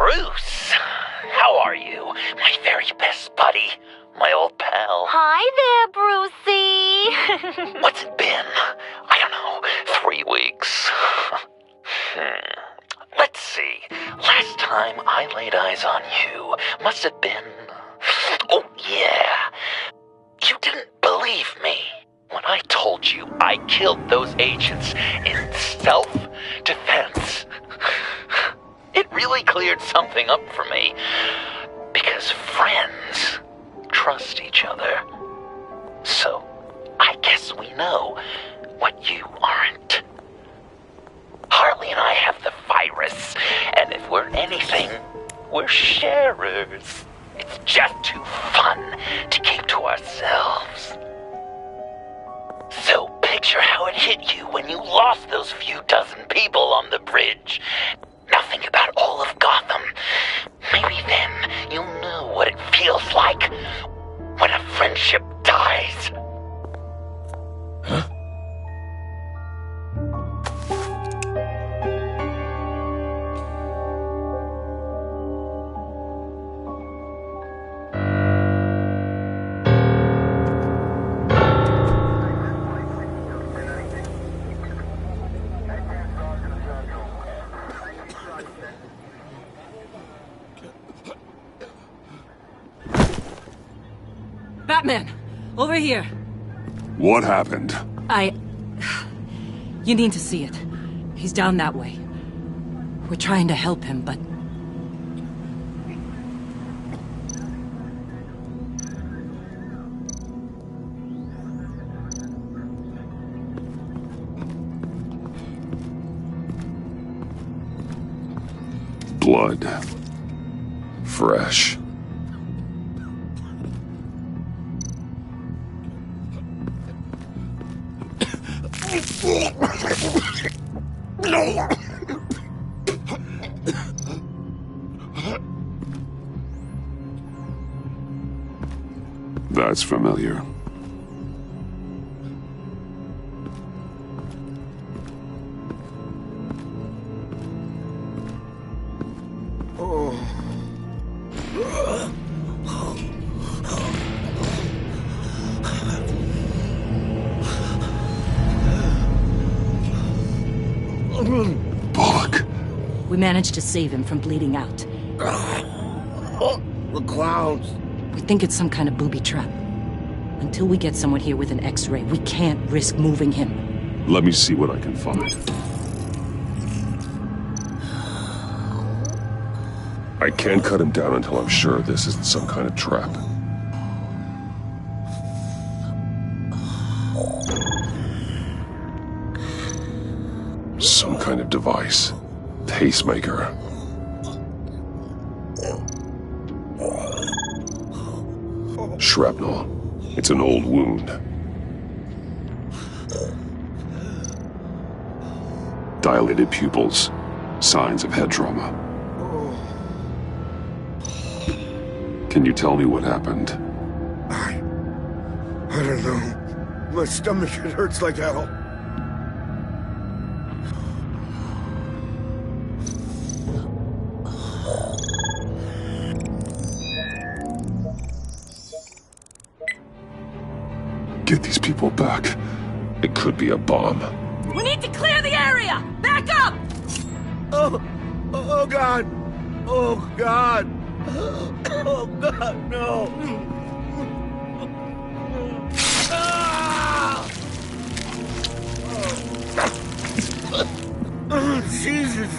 Bruce, how are you? My very best buddy, my old pal. Hi there, Brucey. What's it been? I don't know, 3 weeks. Let's see. Last time I laid eyes on you must have been... Oh, yeah. You didn't believe me when I told you I killed those agents in self-defense. It really cleared something up for me. Because friends trust each other. So, I guess we know what you aren't. Harley and I have the virus, and if we're anything, we're sharers. It's just too fun to keep to ourselves. So picture how it hit you when you lost those few dozen people on the bridge. Now think about all of Gotham. Maybe then you'll know what it feels like when a friendship dies. Huh? Batman! Over here! What happened? You need to see it. He's down that way. We're trying to help him, but... Blood. Fresh. That's familiar. Bullock. We managed to save him from bleeding out. The clouds. We think it's some kind of booby trap. Until we get someone here with an X-ray, we can't risk moving him. Let me see what I can find. I can't cut him down until I'm sure this isn't some kind of trap. Some kind of device. Pacemaker. Shrapnel. It's an old wound. Dilated pupils. Signs of head trauma. Can you tell me what happened? I don't know. My stomach, it hurts like hell. Get these people back. It could be a bomb. We need to clear the area! Back up! Oh God! Oh God! Oh God, no! Oh, Jesus!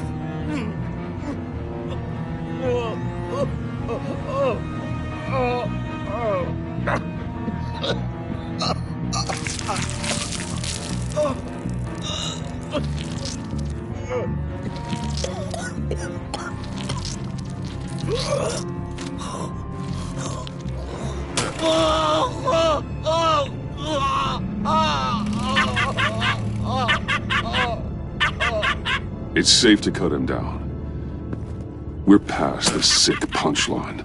It's safe to cut him down. We're past the sick punchline.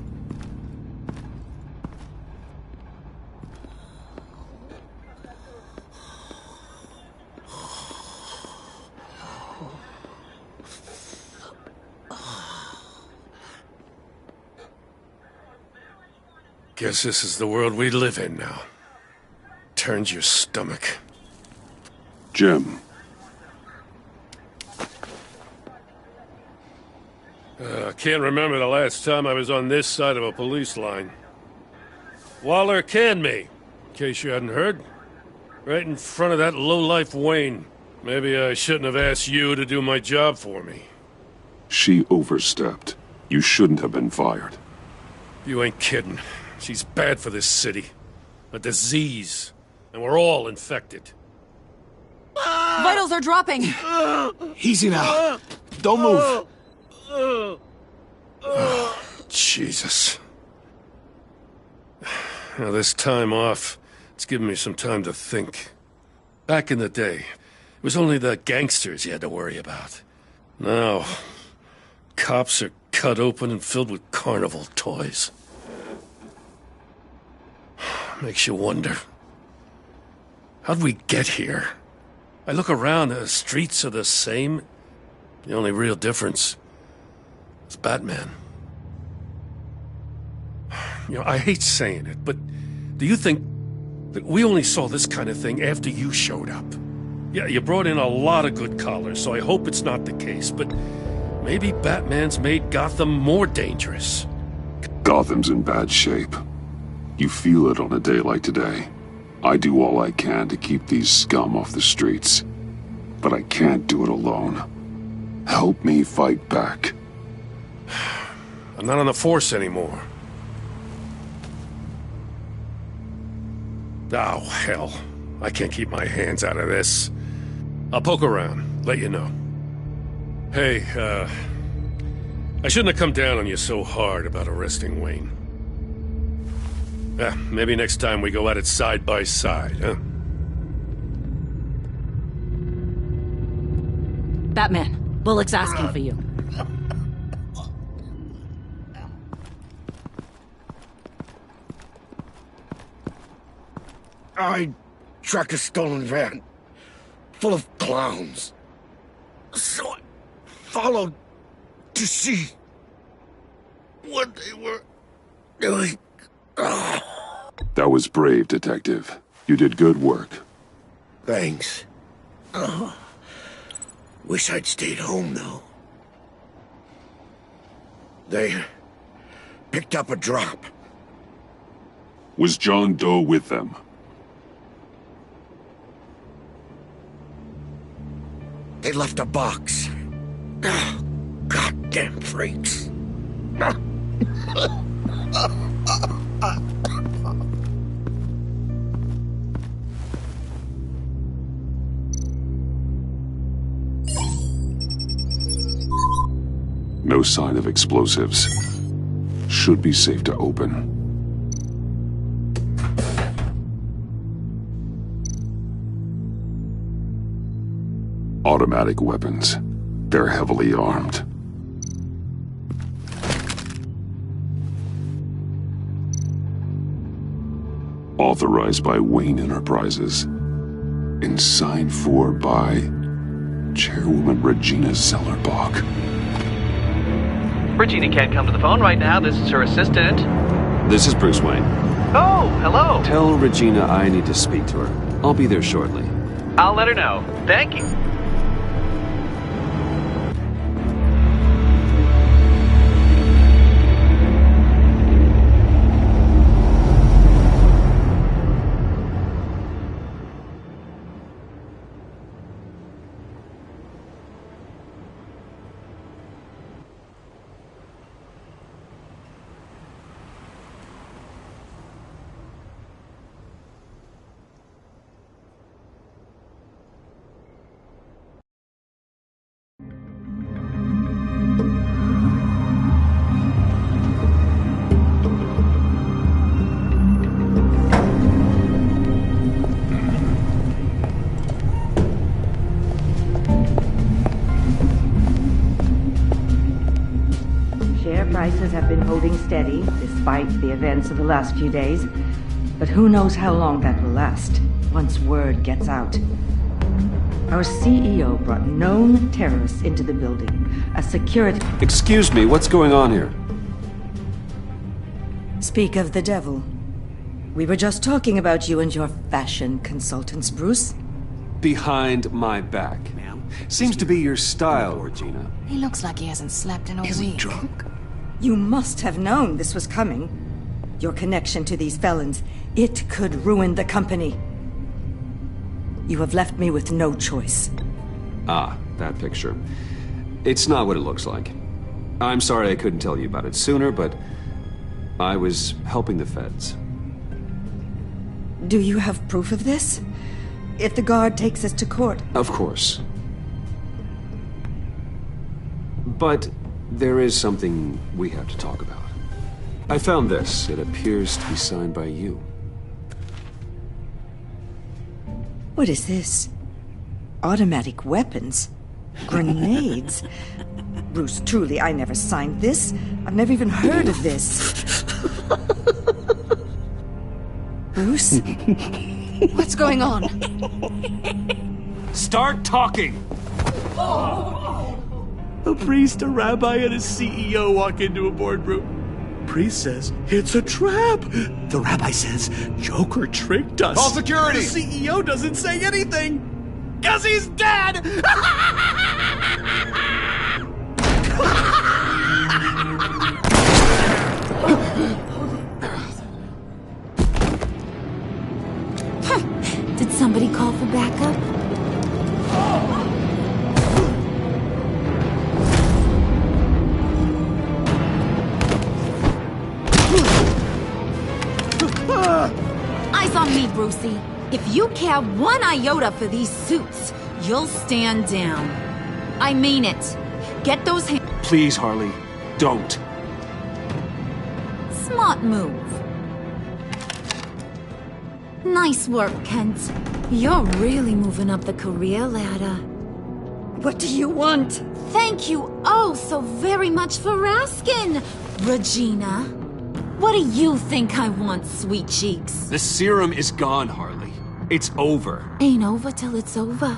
Guess this is the world we live in now. Turns your stomach. Jim. I can't remember the last time I was on this side of a police line. Waller canned me, in case you hadn't heard. Right in front of that lowlife Wayne. Maybe I shouldn't have asked you to do my job for me. She overstepped. You shouldn't have been fired. You ain't kidding. She's bad for this city. A disease. And we're all infected. Vitals are dropping! Easy now. Don't move. Jesus. Now, this time off, it's given me some time to think. Back in the day, it was only the gangsters you had to worry about. Now, cops are cut open and filled with carnival toys. Makes you wonder. How'd we get here? I look around, the streets are the same. The only real difference is Batman. You know, I hate saying it, but do you think that we only saw this kind of thing after you showed up? Yeah, you brought in a lot of good callers, so I hope it's not the case, but maybe Batman's made Gotham more dangerous. Gotham's in bad shape. You feel it on a day like today. I do all I can to keep these scum off the streets, but I can't do it alone. Help me fight back. I'm not on the force anymore. Oh, hell. I can't keep my hands out of this. I'll poke around, let you know. Hey, I shouldn't have come down on you so hard about arresting Wayne. Maybe next time we go at it side by side, huh? Batman, Bullock's asking for you. I tracked a stolen van full of clowns. So I followed to see what they were doing. That was brave, Detective. You did good work. Thanks. Wish I'd stayed home, though. They picked up a drop. Was John Doe with them? They left a box. Goddamn freaks. No sign of explosives. Should be safe to open. Automatic weapons. They're heavily armed. Authorized by Wayne Enterprises. And signed for by Chairwoman Regina Zellerbach. Regina can't come to the phone right now. This is her assistant. This is Bruce Wayne. Oh, hello. Tell Regina I need to speak to her. I'll be there shortly. I'll let her know. Thank you. Prices have been holding steady despite the events of the last few days. But who knows how long that will last once word gets out. Our CEO brought known terrorists into the building. A security... Excuse me, what's going on here? Speak of the devil. We were just talking about you and your fashion consultants, Bruce. Behind my back. Seems to be your style, Regina. He looks like he hasn't slept in a week. Is he drunk? You must have known this was coming. Your connection to these felons, it could ruin the company. You have left me with no choice. Ah, that picture. It's not what it looks like. I'm sorry I couldn't tell you about it sooner, but I was helping the feds. Do you have proof of this? If the guard takes us to court? Of course. But there is something we have to talk about. I found this. It appears to be signed by you. What is this? Automatic weapons? Grenades? Bruce, truly, I never signed this. I've never even heard of this. Bruce? What's going on? Start talking! A priest, a rabbi, and a CEO walk into a boardroom. Priest says, it's a trap. The rabbi says, Joker tricked us. Call security! The CEO doesn't say anything, 'cause he's dead! Did somebody call for backup? Eyes on me, Brucey. If you care one iota for these suits, you'll stand down. I mean it. Get those hands. Please, Harley, don't. Smart move. Nice work, Kent. You're really moving up the career ladder. What do you want? Thank you oh so very much for asking, Regina. What do you think I want, sweet cheeks? The serum is gone, Harley. It's over. Ain't over till it's over.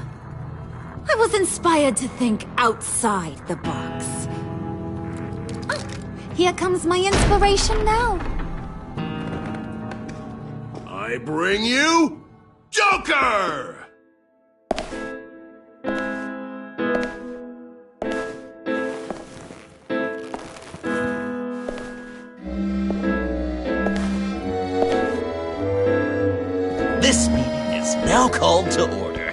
I was inspired to think outside the box. Oh, here comes my inspiration now. I bring you Joker! This meeting is now called to order.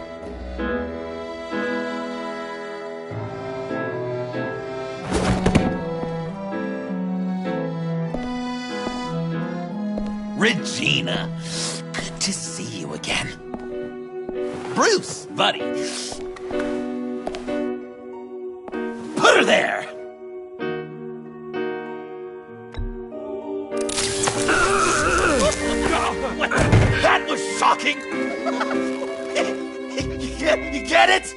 Regina, good to see you again. Bruce, buddy. Put her there. That was shocking. You get it?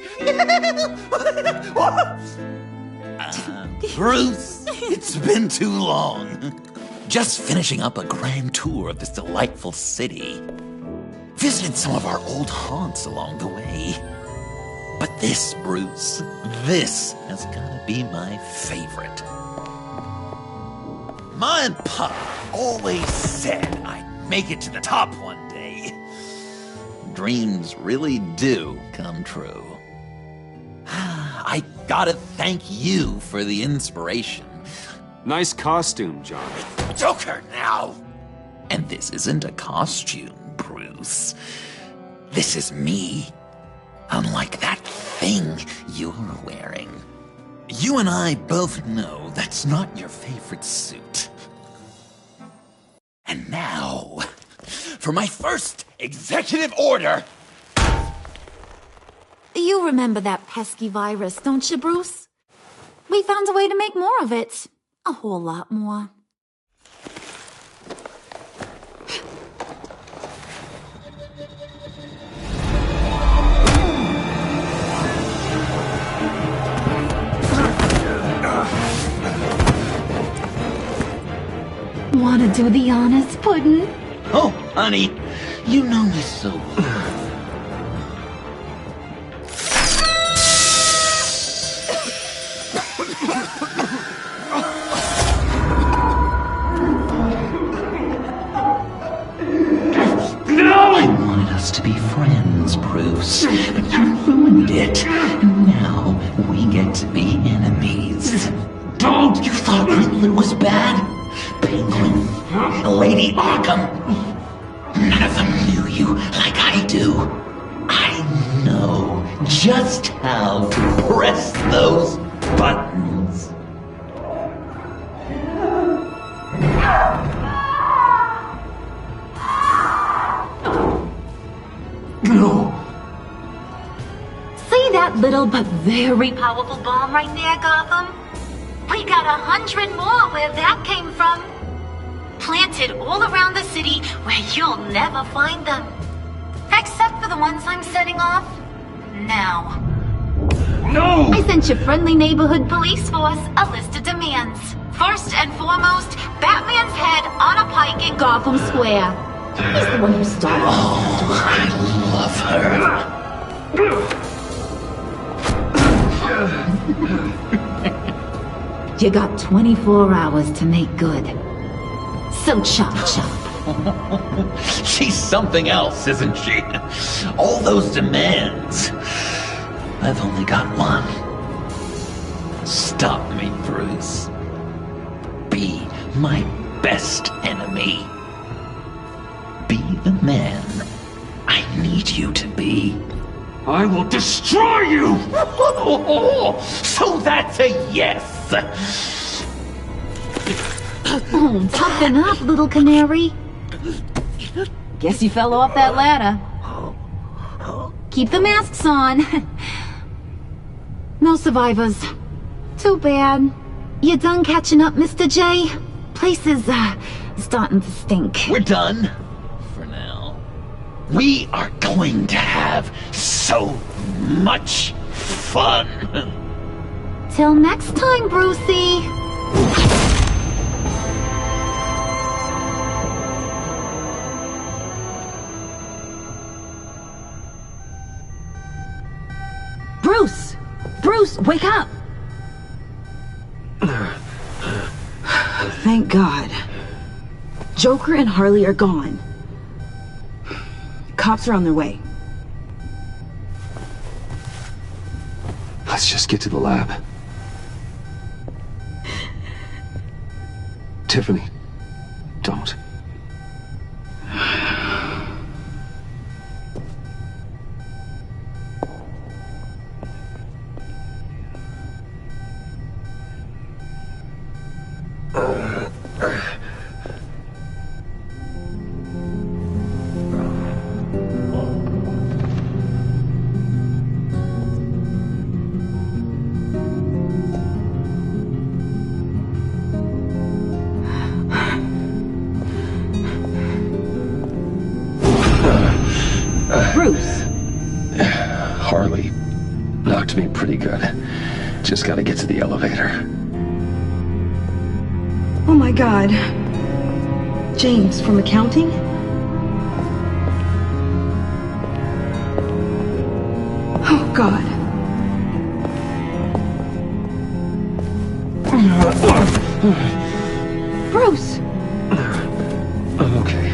Bruce, it's been too long. Just finishing up a grand tour of this delightful city. Visited some of our old haunts along the way. But this, Bruce, this has gotta be my favorite. Ma and Pa always said I'd make it to the top one day. Dreams really do come true. I gotta thank you for the inspiration. Nice costume, John. Joker now! And this isn't a costume, Bruce. This is me. Unlike that thing you're wearing. You and I both know that's not your favorite suit. And now, for my first executive order. You remember that pesky virus, don't you, Bruce? We found a way to make more of it. A whole lot more. Want to do the honors, Puddin'? Oh, honey, you know me so well. You ruined it. Now we get to be enemies. Don't! You thought Riddler was bad? Penguin, Lady Arkham. None of them knew you like I do. I know just how to press those buttons. No. See that little but very powerful bomb right there, Gotham? We got 100 more where that came from. Planted all around the city where you'll never find them. Except for the ones I'm setting off now. No! I sent your friendly neighborhood police force a list of demands. First and foremost, Batman's head on a pike in Gotham Square. He's the one who started. Oh, I love her. You got 24 hours to make good. So chop chop. She's something else, isn't she? All those demands. I've only got one. Stop me, Bruce. Be my best enemy. Be the man I need you to be. I will destroy you! So that's a yes! Oh, toughen up, little canary. Guess you fell off that ladder. Keep the masks on. No survivors. Too bad. You done catching up, Mr. J? Place is, starting to stink. We're done. For now. We are going to have so much fun. Till next time, Brucey. Bruce! Bruce, wake up! Thank God. Joker and Harley are gone. Cops are on their way. Let's just get to the lab. Tiffany, don't. Bruce! Harley knocked me pretty good. Just gotta get to the elevator. Oh my God. James from accounting? Oh God. Bruce! I'm okay.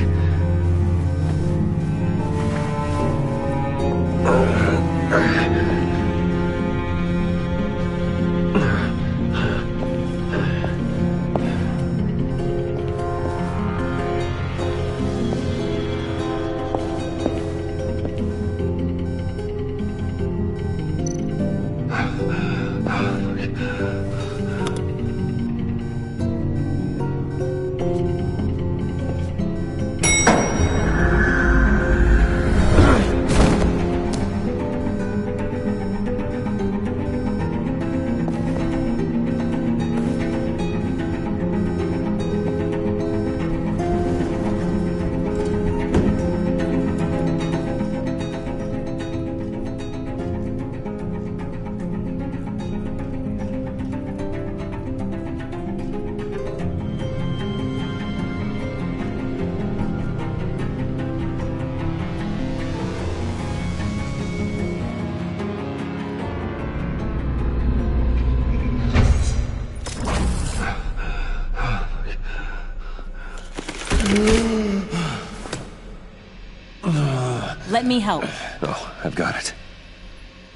Let me help. Oh, I've got it.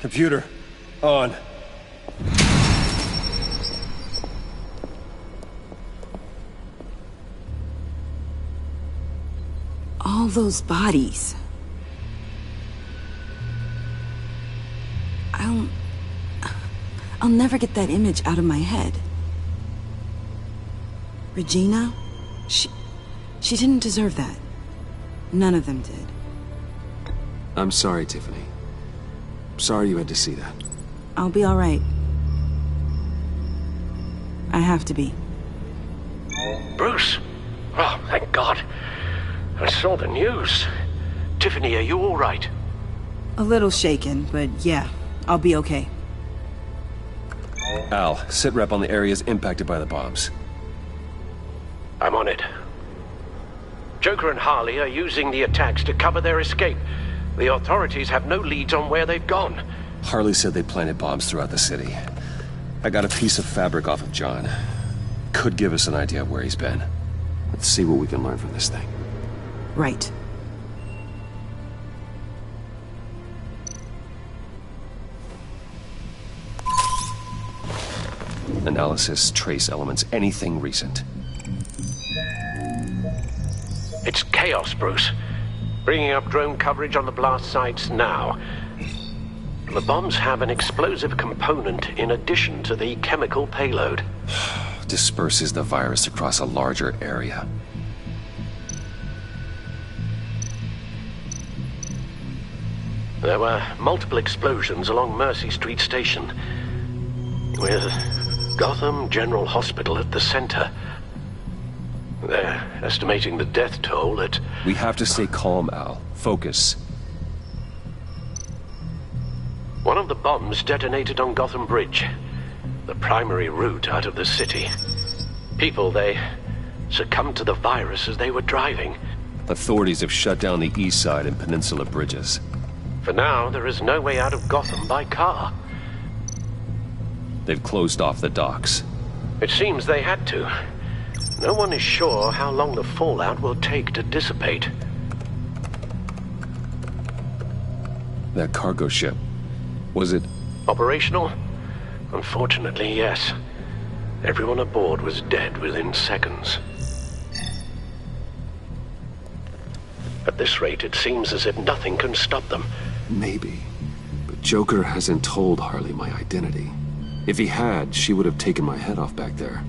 Computer, on. All those bodies. I'll never get that image out of my head. Regina? She didn't deserve that. None of them did. I'm sorry, Tiffany. Sorry you had to see that. I'll be all right. I have to be. Bruce! Oh, thank God. I saw the news. Tiffany, are you all right? A little shaken, but yeah, I'll be okay. Al, sit rep on the areas impacted by the bombs. I'm on it. Joker and Harley are using the attacks to cover their escape. The authorities have no leads on where they've gone. Harley said they planted bombs throughout the city. I got a piece of fabric off of John. Could give us an idea of where he's been. Let's see what we can learn from this thing. Right. Analysis, trace elements, anything recent. It's chaos, Bruce. Bringing up drone coverage on the blast sites now. The bombs have an explosive component in addition to the chemical payload. Disperses the virus across a larger area. There were multiple explosions along Mercy Street Station, with Gotham General Hospital at the center. They're estimating the death toll at... We have to stay calm, Al. Focus. One of the bombs detonated on Gotham Bridge, the primary route out of the city. People, they succumbed to the virus as they were driving. Authorities have shut down the east side and peninsula bridges. For now, there is no way out of Gotham by car. They've closed off the docks. It seems they had to. No one is sure how long the fallout will take to dissipate. That cargo ship, was it... Operational? Unfortunately, yes. Everyone aboard was dead within seconds. At this rate, it seems as if nothing can stop them. Maybe. But Joker hasn't told Harley my identity. If he had, she would have taken my head off back there.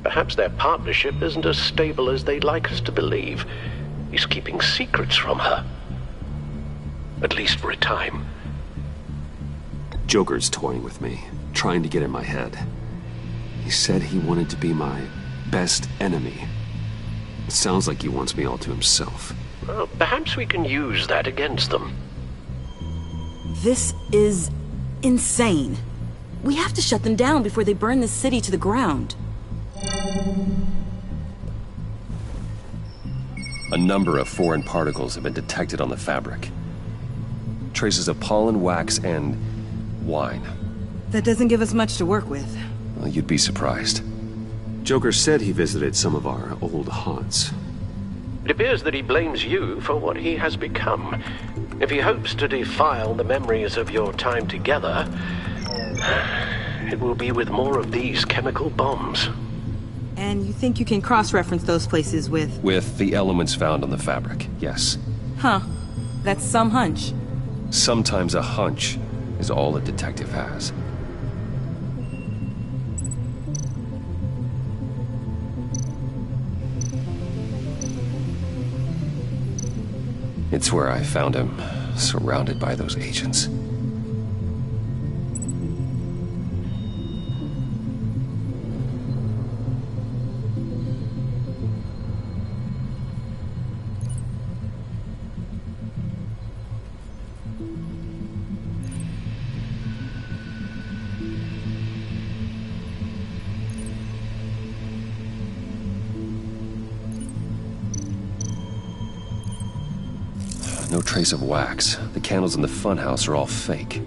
Perhaps their partnership isn't as stable as they'd like us to believe. He's keeping secrets from her. At least for a time. Joker's toying with me, trying to get in my head. He said he wanted to be my best enemy. It sounds like he wants me all to himself. Well, perhaps we can use that against them. This is insane. We have to shut them down before they burn this city to the ground. A number of foreign particles have been detected on the fabric. Traces of pollen, wax, and wine. That doesn't give us much to work with. Well, you'd be surprised. Joker said he visited some of our old haunts. It appears that he blames you for what he has become. If he hopes to defile the memories of your time together, it will be with more of these chemical bombs. And you think you can cross-reference those places with... With the elements found on the fabric, yes. Huh. That's some hunch. Sometimes a hunch is all a detective has. It's where I found him, surrounded by those agents. No trace of wax. The candles in the funhouse are all fake.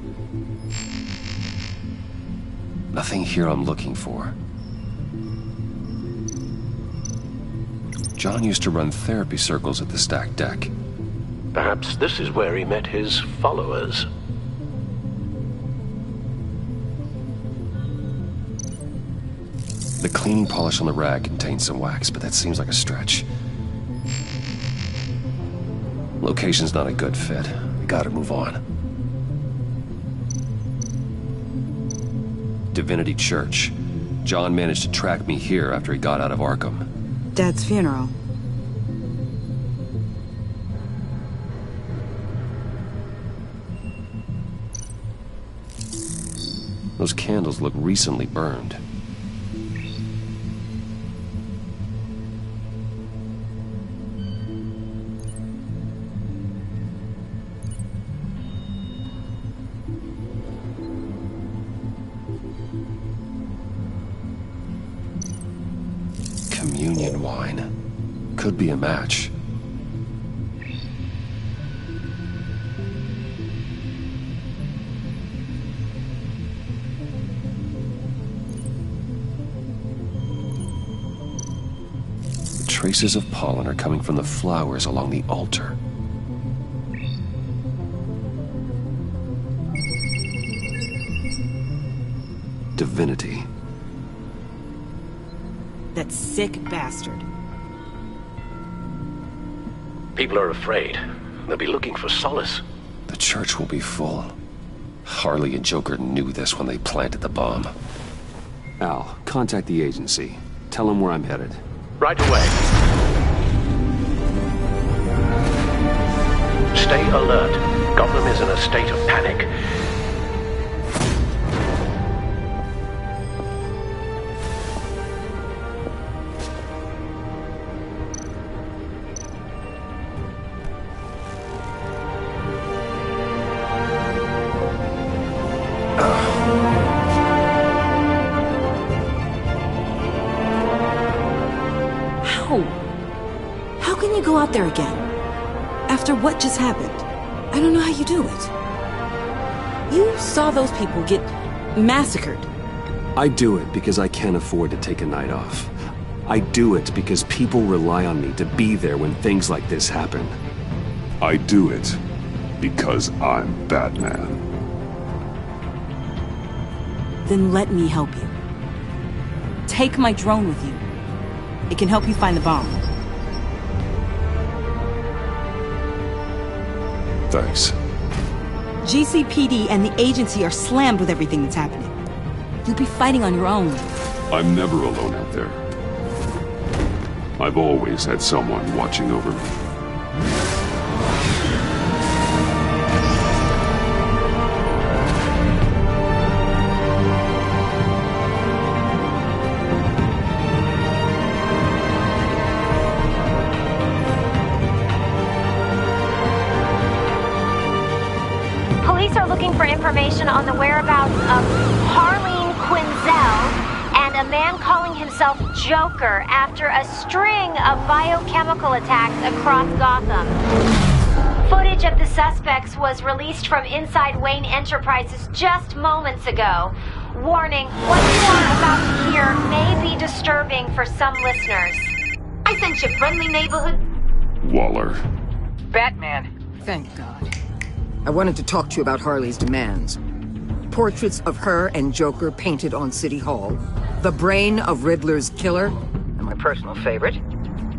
Nothing here I'm looking for. John used to run therapy circles at the stacked deck. Perhaps this is where he met his followers. The cleaning polish on the rag contains some wax, but that seems like a stretch. Location's not a good fit. We gotta move on. Divinity Church. John managed to track me here after he got out of Arkham. Dad's funeral. Those candles look recently burned. Communion wine. Could be a match. Traces of pollen are coming from the flowers along the altar. Divinity. That sick bastard. People are afraid. They'll be looking for solace. The church will be full. Harley and Joker knew this when they planted the bomb. Al, contact the agency. Tell them where I'm headed. Right away. Stay alert. Gotham is in a state of panic. How can you go out there again? After what just happened? I don't know how you do it. You saw those people get massacred. I do it because I can't afford to take a night off. I do it because people rely on me to be there when things like this happen. I do it because I'm Batman. Then let me help you. Take my drone with you. It can help you find the bomb. Thanks. GCPD and the agency are slammed with everything that's happening. You'll be fighting on your own. I'm never alone out there. I've always had someone watching over me. Police are looking for information on the whereabouts of Harleen Quinzel and a man calling himself Joker after a string of biochemical attacks across Gotham. Footage of the suspects was released from inside Wayne Enterprises just moments ago. Warning, what you are about to hear may be disturbing for some listeners. I sent you friendly neighborhood. Waller. Batman. Thank God. I wanted to talk to you about Harley's demands. Portraits of her and Joker painted on City Hall. The brain of Riddler's killer. And my personal favorite.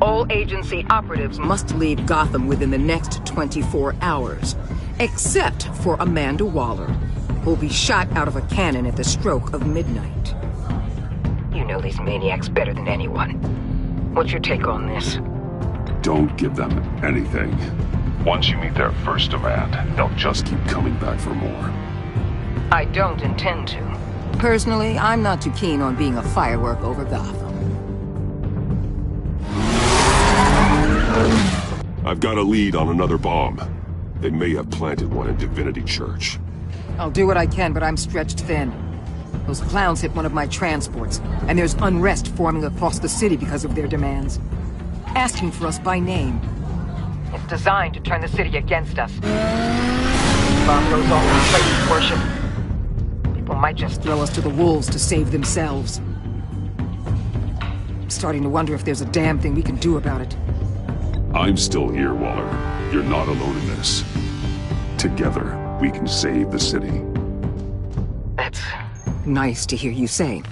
All agency operatives must leave Gotham within the next 24 hours. Except for Amanda Waller, who'll be shot out of a cannon at the stroke of midnight. You know these maniacs better than anyone. What's your take on this? Don't give them anything. Once you meet their first demand, they'll just keep coming back for more. I don't intend to. Personally, I'm not too keen on being a firework over Gotham. I've got a lead on another bomb. They may have planted one in Divinity Church. I'll do what I can, but I'm stretched thin. Those clowns hit one of my transports, and there's unrest forming across the city because of their demands. Asking for us by name. It's designed to turn the city against us. Bomb goes off in place worship. People might just throw us to the wolves to save themselves. I'm starting to wonder if there's a damn thing we can do about it. I'm still here, Waller. You're not alone in this. Together, we can save the city. That's nice to hear you say.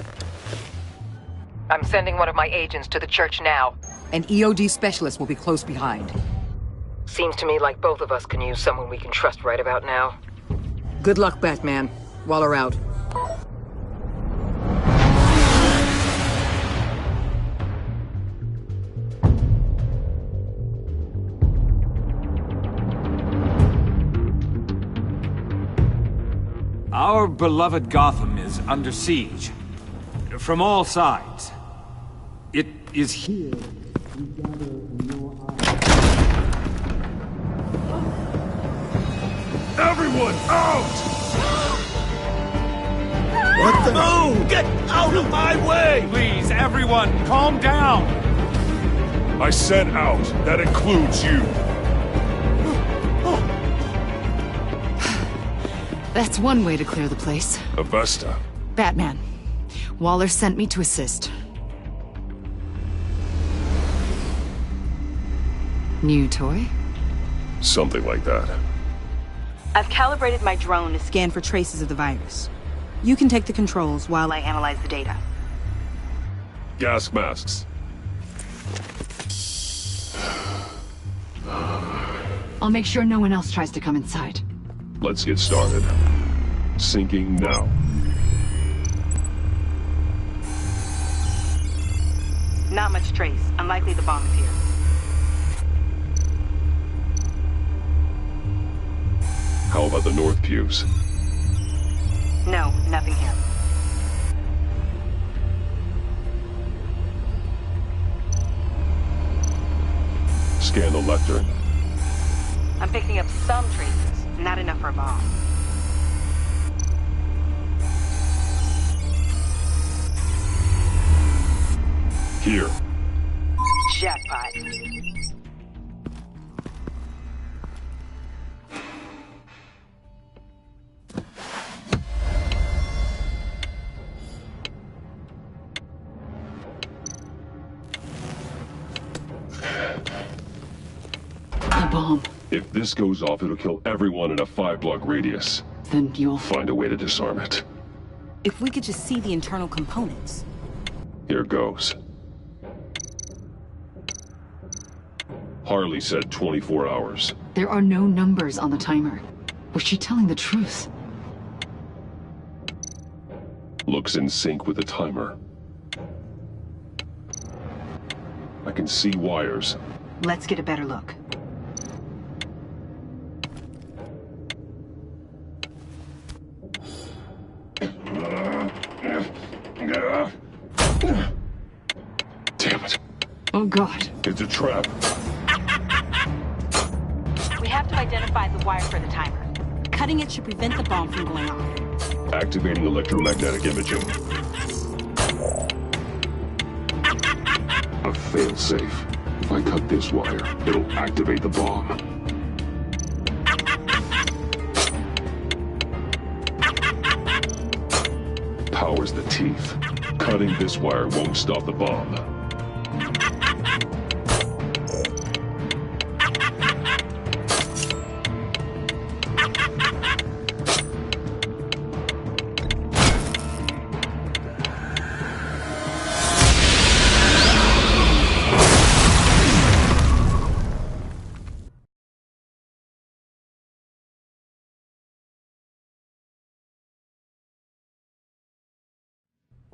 I'm sending one of my agents to the church now. An EOD specialist will be close behind. Seems to me like both of us can use someone we can trust right about now. Good luck, Batman. Waller out. Our beloved Gotham is under siege. From all sides. It is here we gather in your eyes. Everyone, out! What the? Move! Get out of my way! Please, everyone, calm down! I said out. That includes you. That's one way to clear the place. Avesta. Batman. Waller sent me to assist. New toy? Something like that. I've calibrated my drone to scan for traces of the virus. You can take the controls while I analyze the data. Gas masks. I'll make sure no one else tries to come inside. Let's get started. Syncing now. Not much trace. Unlikely the bomb is here. How about the north pews? No, nothing here. Scan the lectern. I'm picking up some traces. Not enough for a bomb. Here. Jackpot. A bomb. If this goes off, it'll kill everyone in a 5-block radius. Then you'll find a way to disarm it. If we could just see the internal components. Here goes. Harley said 24 hours. There are no numbers on the timer. Was she telling the truth? Looks in sync with the timer. I can see wires. Let's get a better look. Damn it. Oh, God. It's a trap. We have to identify the wire for the timer. Cutting it should prevent the bomb from going off. Activating electromagnetic imaging. A fail-safe. If I cut this wire, it'll activate the bomb. Power's the teeth. Cutting this wire won't stop the bomb.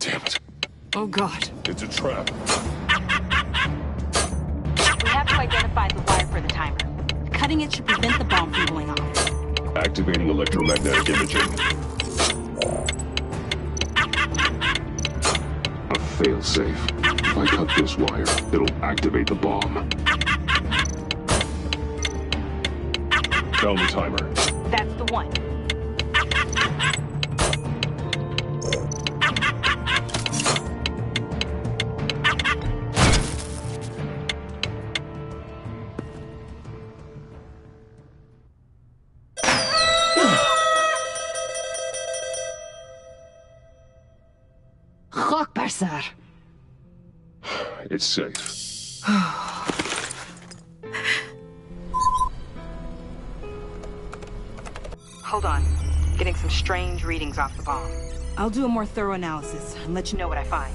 Damn it. Oh, God. It's a trap. We have to identify the wire for the timer. Cutting it should prevent the bomb from going off. Activating electromagnetic imaging. A fail-safe. If I cut this wire, it'll activate the bomb. Down the timer. That's the one. Sir. It's safe. Hold on. Getting some strange readings off the bomb. I'll do a more thorough analysis and let you know what I find.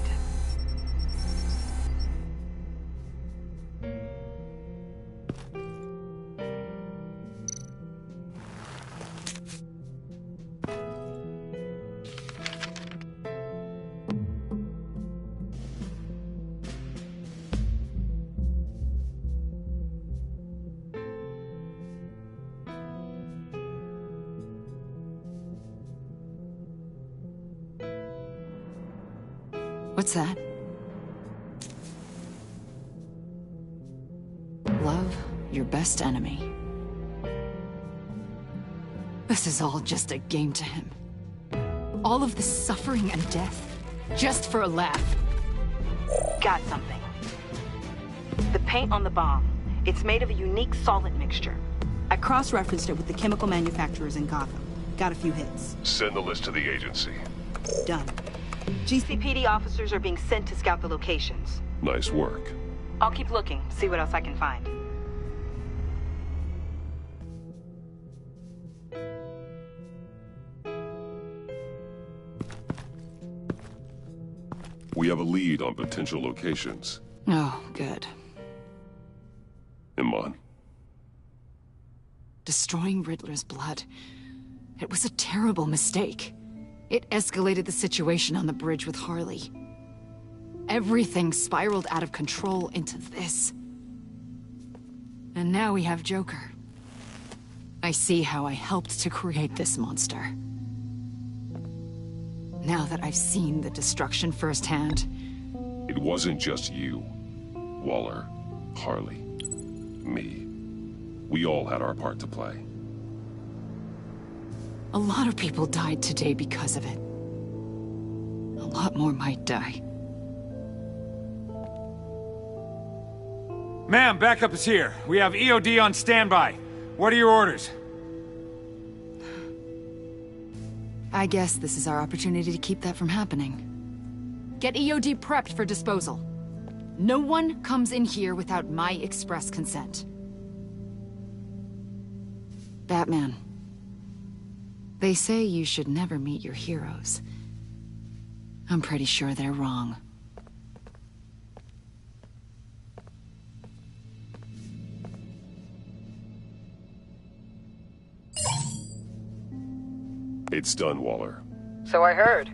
What's that? Love your best enemy. This is all just a game to him. All of this suffering and death, just for a laugh. Got something. The paint on the bomb. It's made of a unique solvent mixture. I cross-referenced it with the chemical manufacturers in Gotham. Got a few hits. Send the list to the agency. Done. GCPD officers are being sent to scout the locations. Nice work. I'll keep looking, see what else I can find. We have a lead on potential locations. Oh, good. Iman. Destroying Riddler's blood. It was a terrible mistake. It escalated the situation on the bridge with Harley. Everything spiraled out of control into this. And now we have Joker. I see how I helped to create this monster. Now that I've seen the destruction firsthand... It wasn't just you, Waller, Harley, me. We all had our part to play. A lot of people died today because of it. A lot more might die. Ma'am, backup is here. We have EOD on standby. What are your orders? I guess this is our opportunity to keep that from happening. Get EOD prepped for disposal. No one comes in here without my express consent. Batman. They say you should never meet your heroes. I'm pretty sure they're wrong. It's done, Waller. So I heard.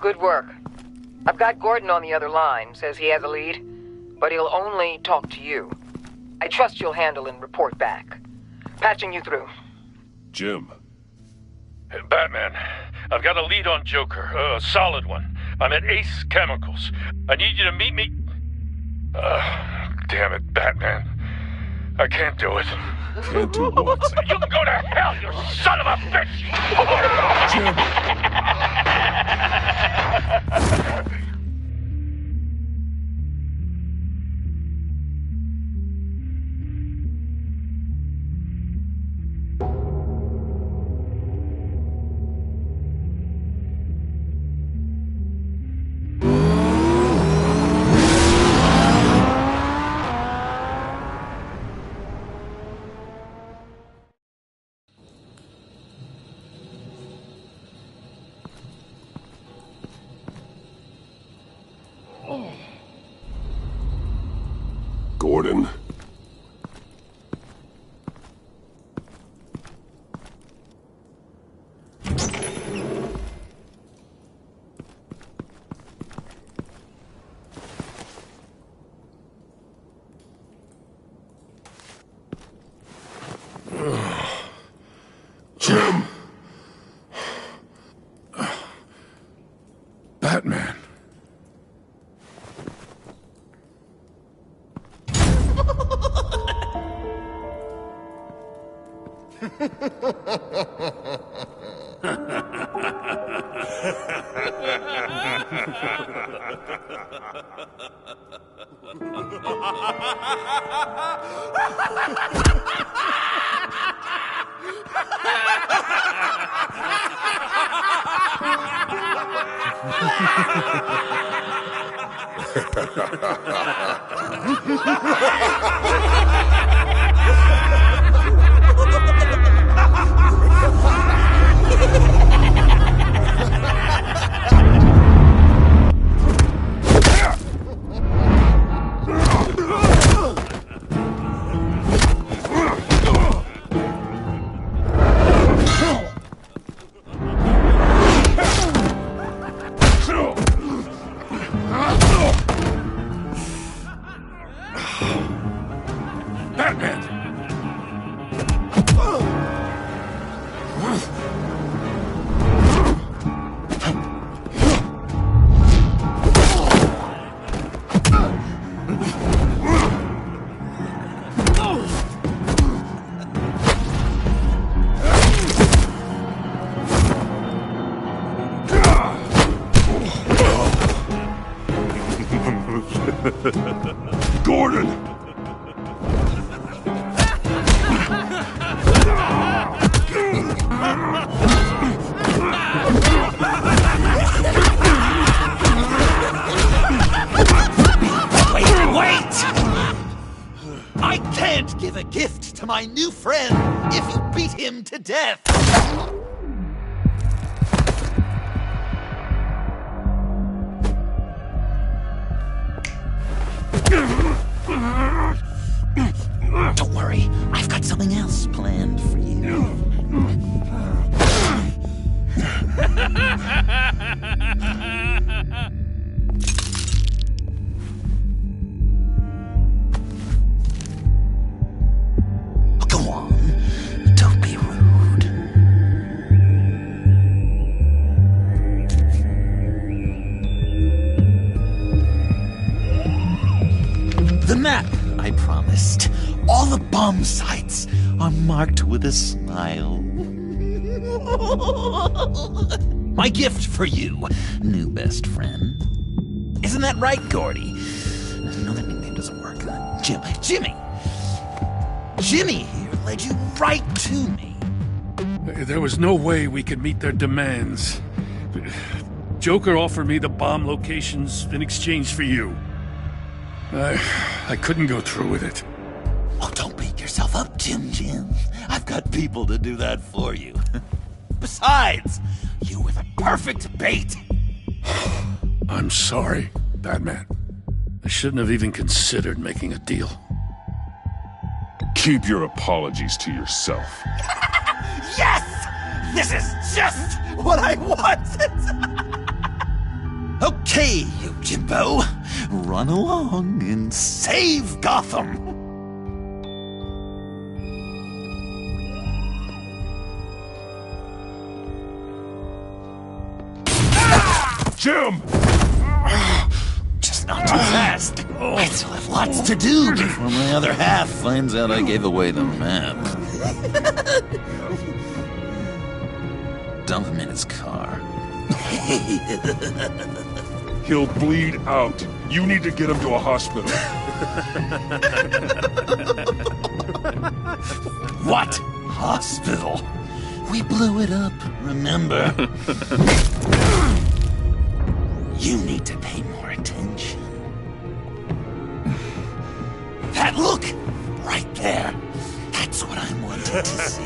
Good work. I've got Gordon on the other line, says he has a lead, but he'll only talk to you. I trust you'll handle and report back. Patching you through. Jim. Hey, Batman, I've got a lead on Joker, a solid one. I'm at Ace Chemicals. I need you to meet me... damn it, Batman. I can't do it. Can't do what? You can go to hell, you son of a bitch! Gordon. Jim. Batman. Gordon! Wait! I can't give a gift to my new friend if you beat him to death! Don't worry, I've got something else planned for you. Go on, don't be rude. The map I promised. All the bomb sites are marked with a smile. My gift for you, new best friend. Isn't that right, Gordy? No, that nickname doesn't work. Jimmy! Jimmy here led you right to me. There was no way we could meet their demands. Joker offered me the bomb locations in exchange for you. I couldn't go through with it. Oh, don't beat yourself up, Jim. I've got people to do that for you. Besides, you were the perfect bait. I'm sorry, Batman. I shouldn't have even considered making a deal. Keep your apologies to yourself. Yes! This is just what I wanted! Okay, you Jimbo. Run along and save Gotham. Jim! Just not too fast. I still have lots to do before my other half finds out I gave away the map. Dump him in his car. He'll bleed out. You need to get him to a hospital. What hospital? We blew it up, remember? You need to pay more attention. That look! Right there. That's what I wanted to see.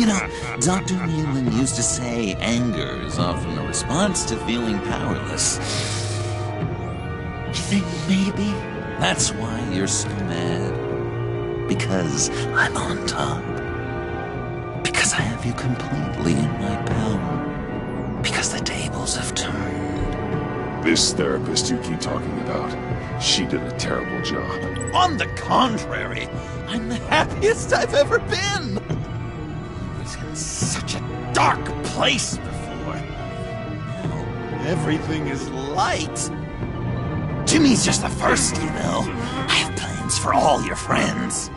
You know, Dr. Leland used to say anger is often a response to feeling powerless. You think maybe that's why you're so mad? Because I'm on top? Because I have you completely in my power? Because the tables have turned? This therapist you keep talking about, she did a terrible job. On the contrary, I'm the happiest I've ever been. I was in such a dark place before. Now everything is light. Jimmy's just the first, you know. I have plans for all your friends.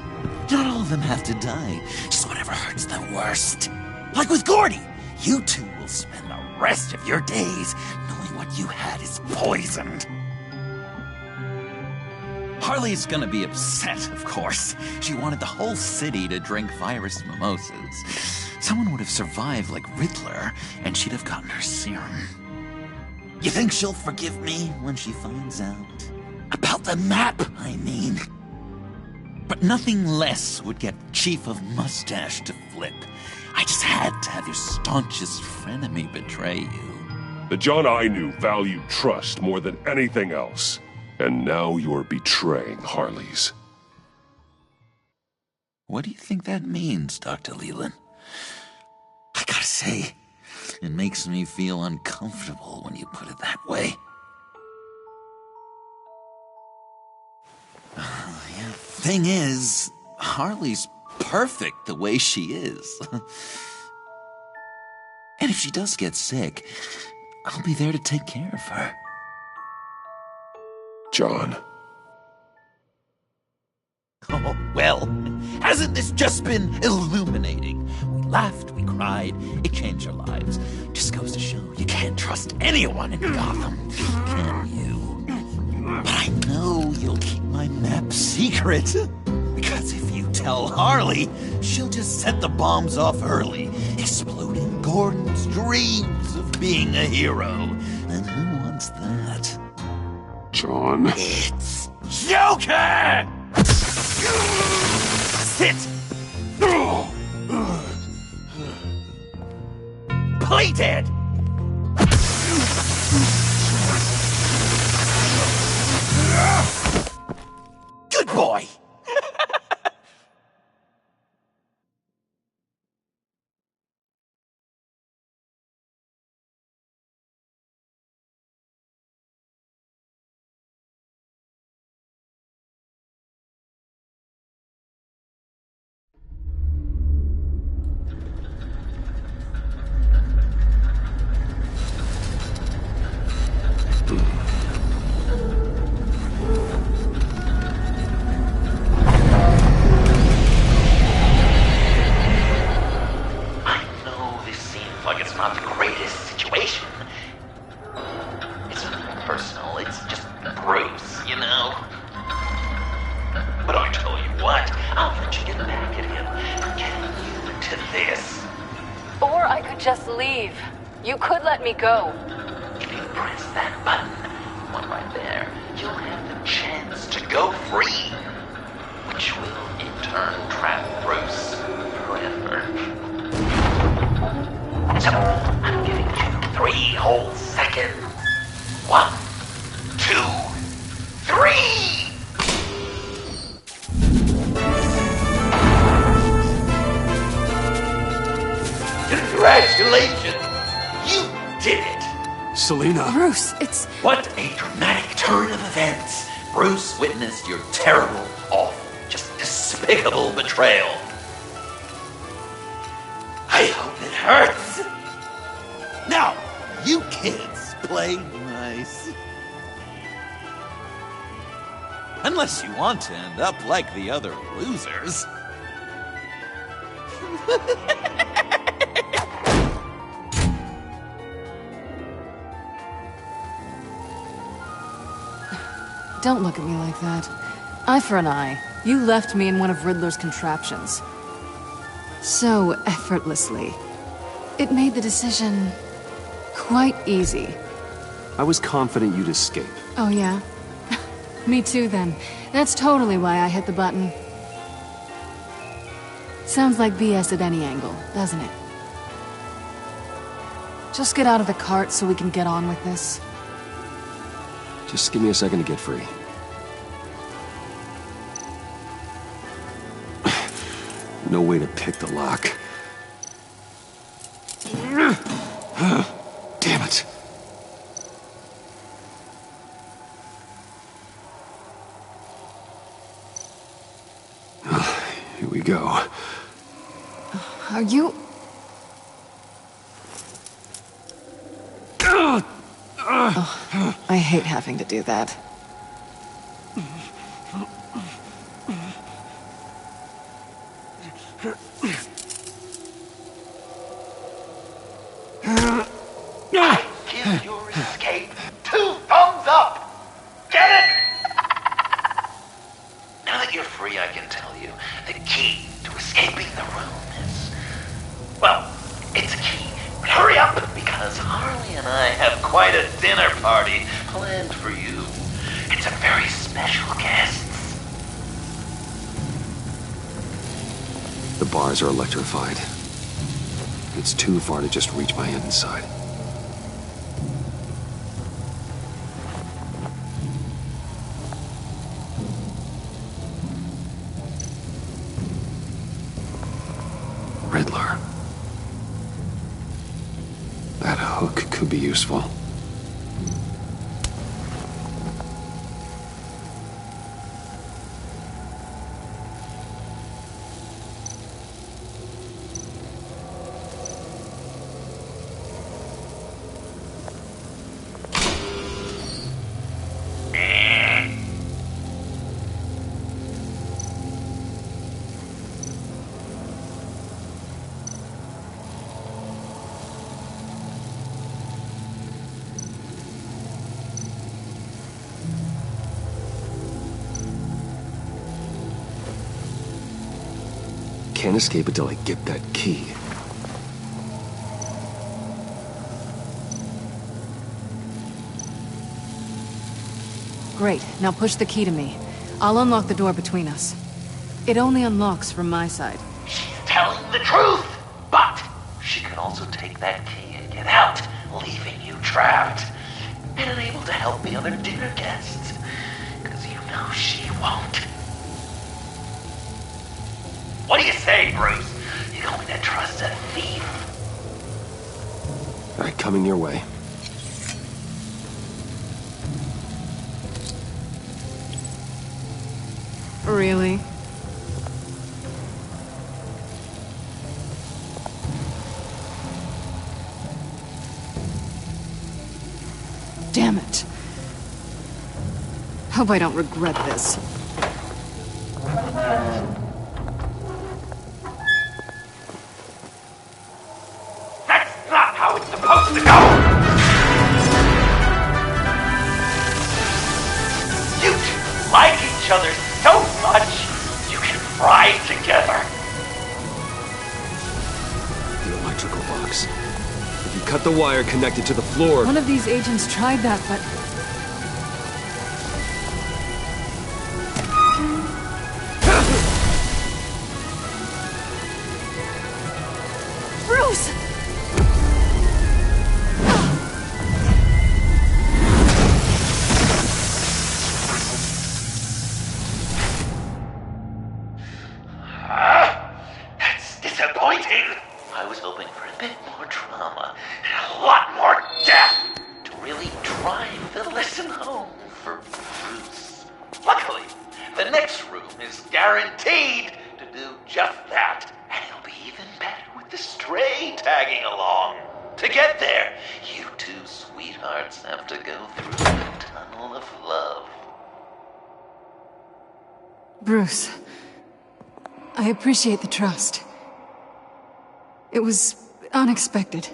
Not all of them have to die, just whatever hurts them worst. Like with Gordy, you two will spend the rest of your days knowing what you had is poisoned. Harley's gonna be upset, of course. She wanted the whole city to drink virus mimosas. Someone would have survived like Riddler, and she'd have gotten her serum. You think she'll forgive me when she finds out? About the map, I mean. But nothing less would get Chief of Mustache to flip. I just had to have your staunchest frenemy betray you. The John I knew valued trust more than anything else. And now you're betraying Harley's. What do you think that means, Dr. Leland? I gotta say, it makes me feel uncomfortable when you put it that way. Thing is, Harley's perfect the way she is. And if she does get sick, I'll be there to take care of her. John. Oh, well, hasn't this just been illuminating? We laughed, we cried, it changed our lives. Just goes to show you can't trust anyone in Gotham, can you? But I secret. Because if you tell Harley, she'll just set the bombs off early, exploding Gordon's dreams of being a hero. And who wants that? John. It's Joker! Sit! Play dead! Good boy! Just leave. You could let me go. If you press that button, one right there, you'll have the chance to go free, which will in turn trap Bruce forever. So, I'm giving you 3 whole seconds. 1, 2, 3! Congratulations! You did it! Selina. Bruce, it's... What a dramatic turn of events! Bruce witnessed your terrible, awful, just despicable betrayal. I hope it hurts! Now, you kids play nice. Unless you want to end up like the other losers. Don't look at me like that. Eye for an eye. You left me in one of Riddler's contraptions. So effortlessly. It made the decision quite easy. I was confident you'd escape. Oh, yeah? Me too, then. That's totally why I hit the button. Sounds like BS at any angle, doesn't it? Just get out of the cart so we can get on with this. Just give me a second to get free. No way to pick the lock. Damn it. Here we go. Are you... Oh, I hate having to do that. I give your escape 2 thumbs up! Get it? Now that you're free, I can tell you the key to escaping the room is... Well, it's a key. But hurry up, because Harley and I have quite a dinner party planned for you. It's a very special guest. The bars are electrified. It's too far to just reach my hand inside. Riddler. That hook could be useful. can't escape until I get that key. Great. Now push the key to me. I'll unlock the door between us. It only unlocks from my side. She's telling the truth! But she can also take that key and get out, leaving you trapped. And unable to help the other dinner guests. Because you know she won't. What do you say, Bruce? You going to trust a thief? All right, coming your way. Really? Damn it. Hope I don't regret this. That's not how it's supposed to go! You two like each other so much, you can fry together. The electrical box. If you cut the wire connected to the floor... One of these agents tried that, but... Bruce! That's disappointing. I was hoping for a bit more drama and a lot more death to really drive the lesson home for Bruce. Luckily, the next room is guaranteed to do just that, and it'll be even better with the stray tagging along. To get there, you two sweethearts have to go through the tunnel of love. Bruce, I appreciate the trust. It was unexpected.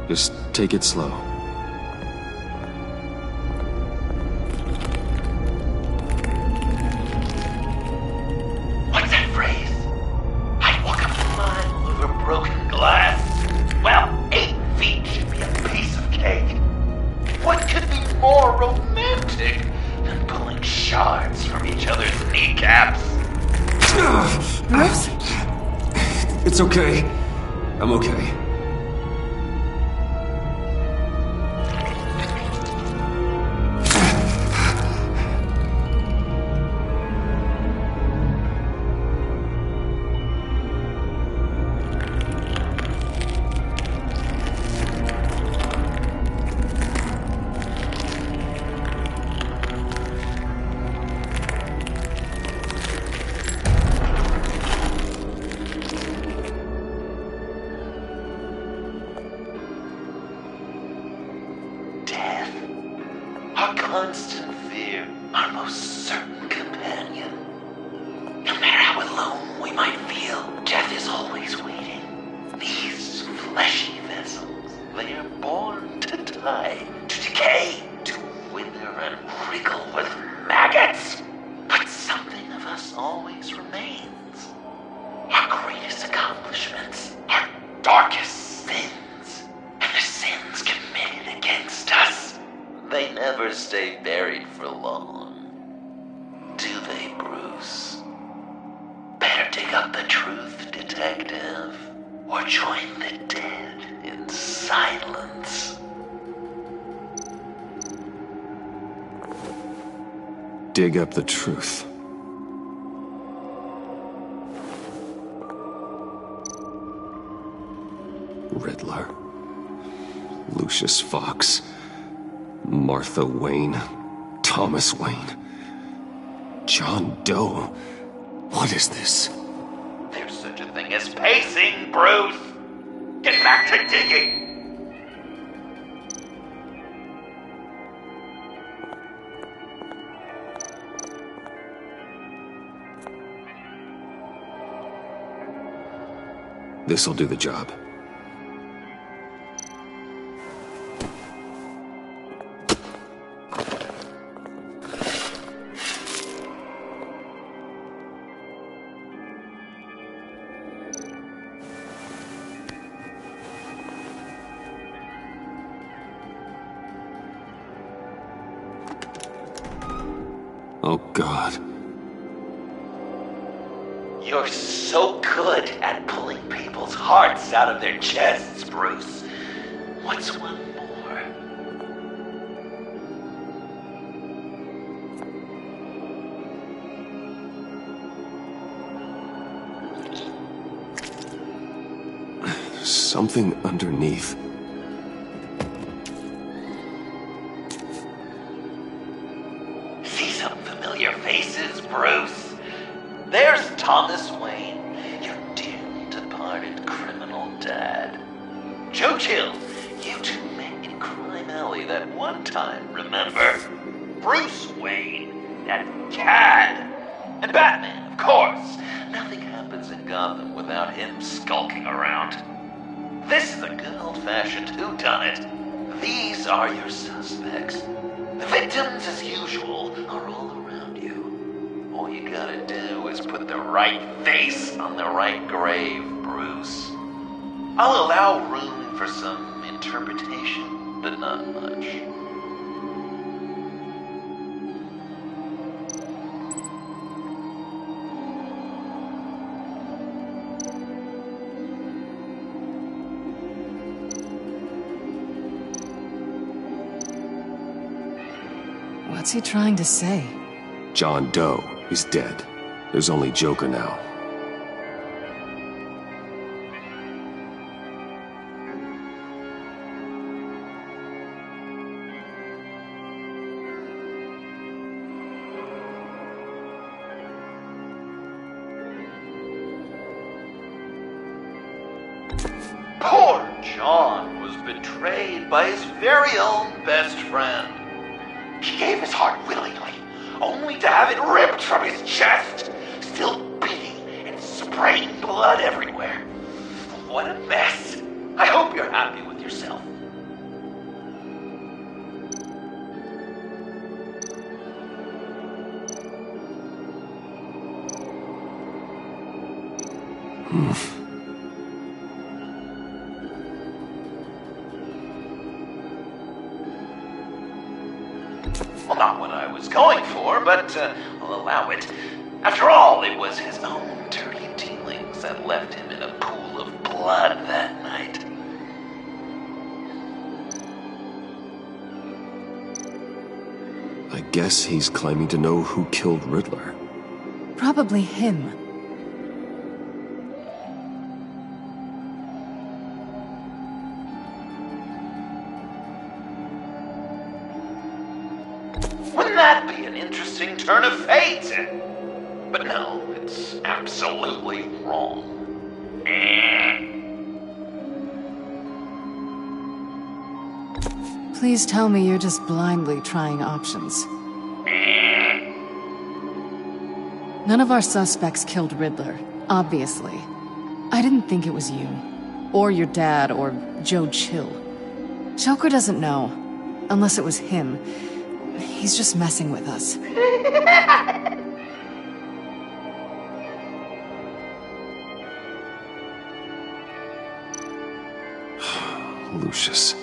Just take it slow. What's that phrase? I'd walk a mile over broken glass. Well, 8 feet should be a piece of cake. What could be more romantic than pulling shards from each other's kneecaps? Bruce? It's okay. I'm okay. Our constant fear, our most certain companion. No matter how alone we might feel, death is always waiting. These fleshy vessels, they are born to die, to decay, to wither and wriggle with maggots. But something of us always remains. Our greatest accomplishments, our darkest sins, and the sins committed against us. They never stay buried for long. Do they, Bruce? Better dig up the truth, detective, or join the dead in silence. Dig up the truth. Riddler. Lucius Fox. Martha Wayne, Thomas Wayne, John Doe. What is this? There's such a thing as pacing, Bruce! Get back to digging! This'll do the job. Oh, God. You're so good at pulling people's hearts out of their chests, Bruce. What's one more? Something underneath. See some familiar faces, Bruce? There's Thomas Wayne, your dear departed criminal dad. Joe Chill, you two met in Crime Alley that one time, remember? Bruce Wayne, that cad. And Batman, of course. Nothing happens in Gotham without him skulking around. This is a good old-fashioned whodunit. These are your suspects. The victims, as usual, are all around you. All you gotta do is put the right face on the right grave, Bruce. I'll allow room for some interpretation, but not much. What's he trying to say? John Doe is dead. There's only Joker now. Poor John was betrayed by his very own best friend. He gave his heart willingly, only to have it ripped from his chest, still beating and spraying blood everywhere. What a mess. I hope you're happy with yourself. Well, not what I was going for, but I'll allow it. After all, it was his own dirty dealings that left him in a pool of blood that night. I guess he's claiming to know who killed Riddler. Probably him. Wouldn't that be an interesting turn of fate? But no, it's absolutely wrong. Please tell me you're just blindly trying options. None of our suspects killed Riddler, obviously. I didn't think it was you, or your dad, or Joe Chill. Joker doesn't know, unless it was him. He's just messing with us. Lucius.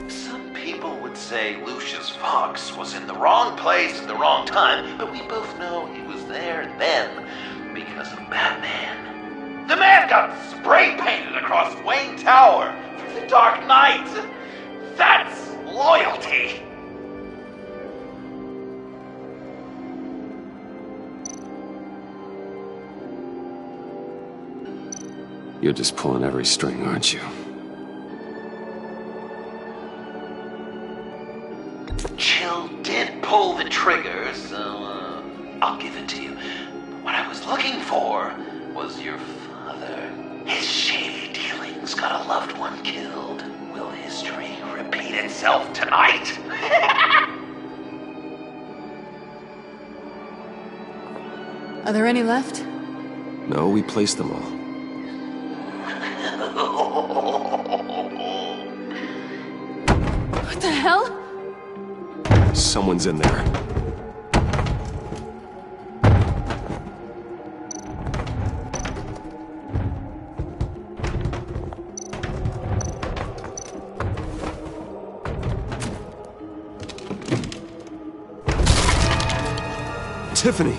Some people would say Lucius Fox was in the wrong place at the wrong time, but we both know he was there then because of Batman. The man got spray painted across Wayne Tower for the Dark Knight. That's loyalty. You're just pulling every string, aren't you? Chill did pull the trigger, so I'll give it to you. But what I was looking for was your father. His shady dealings got a loved one killed. Will history repeat itself tonight? Are there any left? No, we placed them all. What the hell? Someone's in there. Tiffany!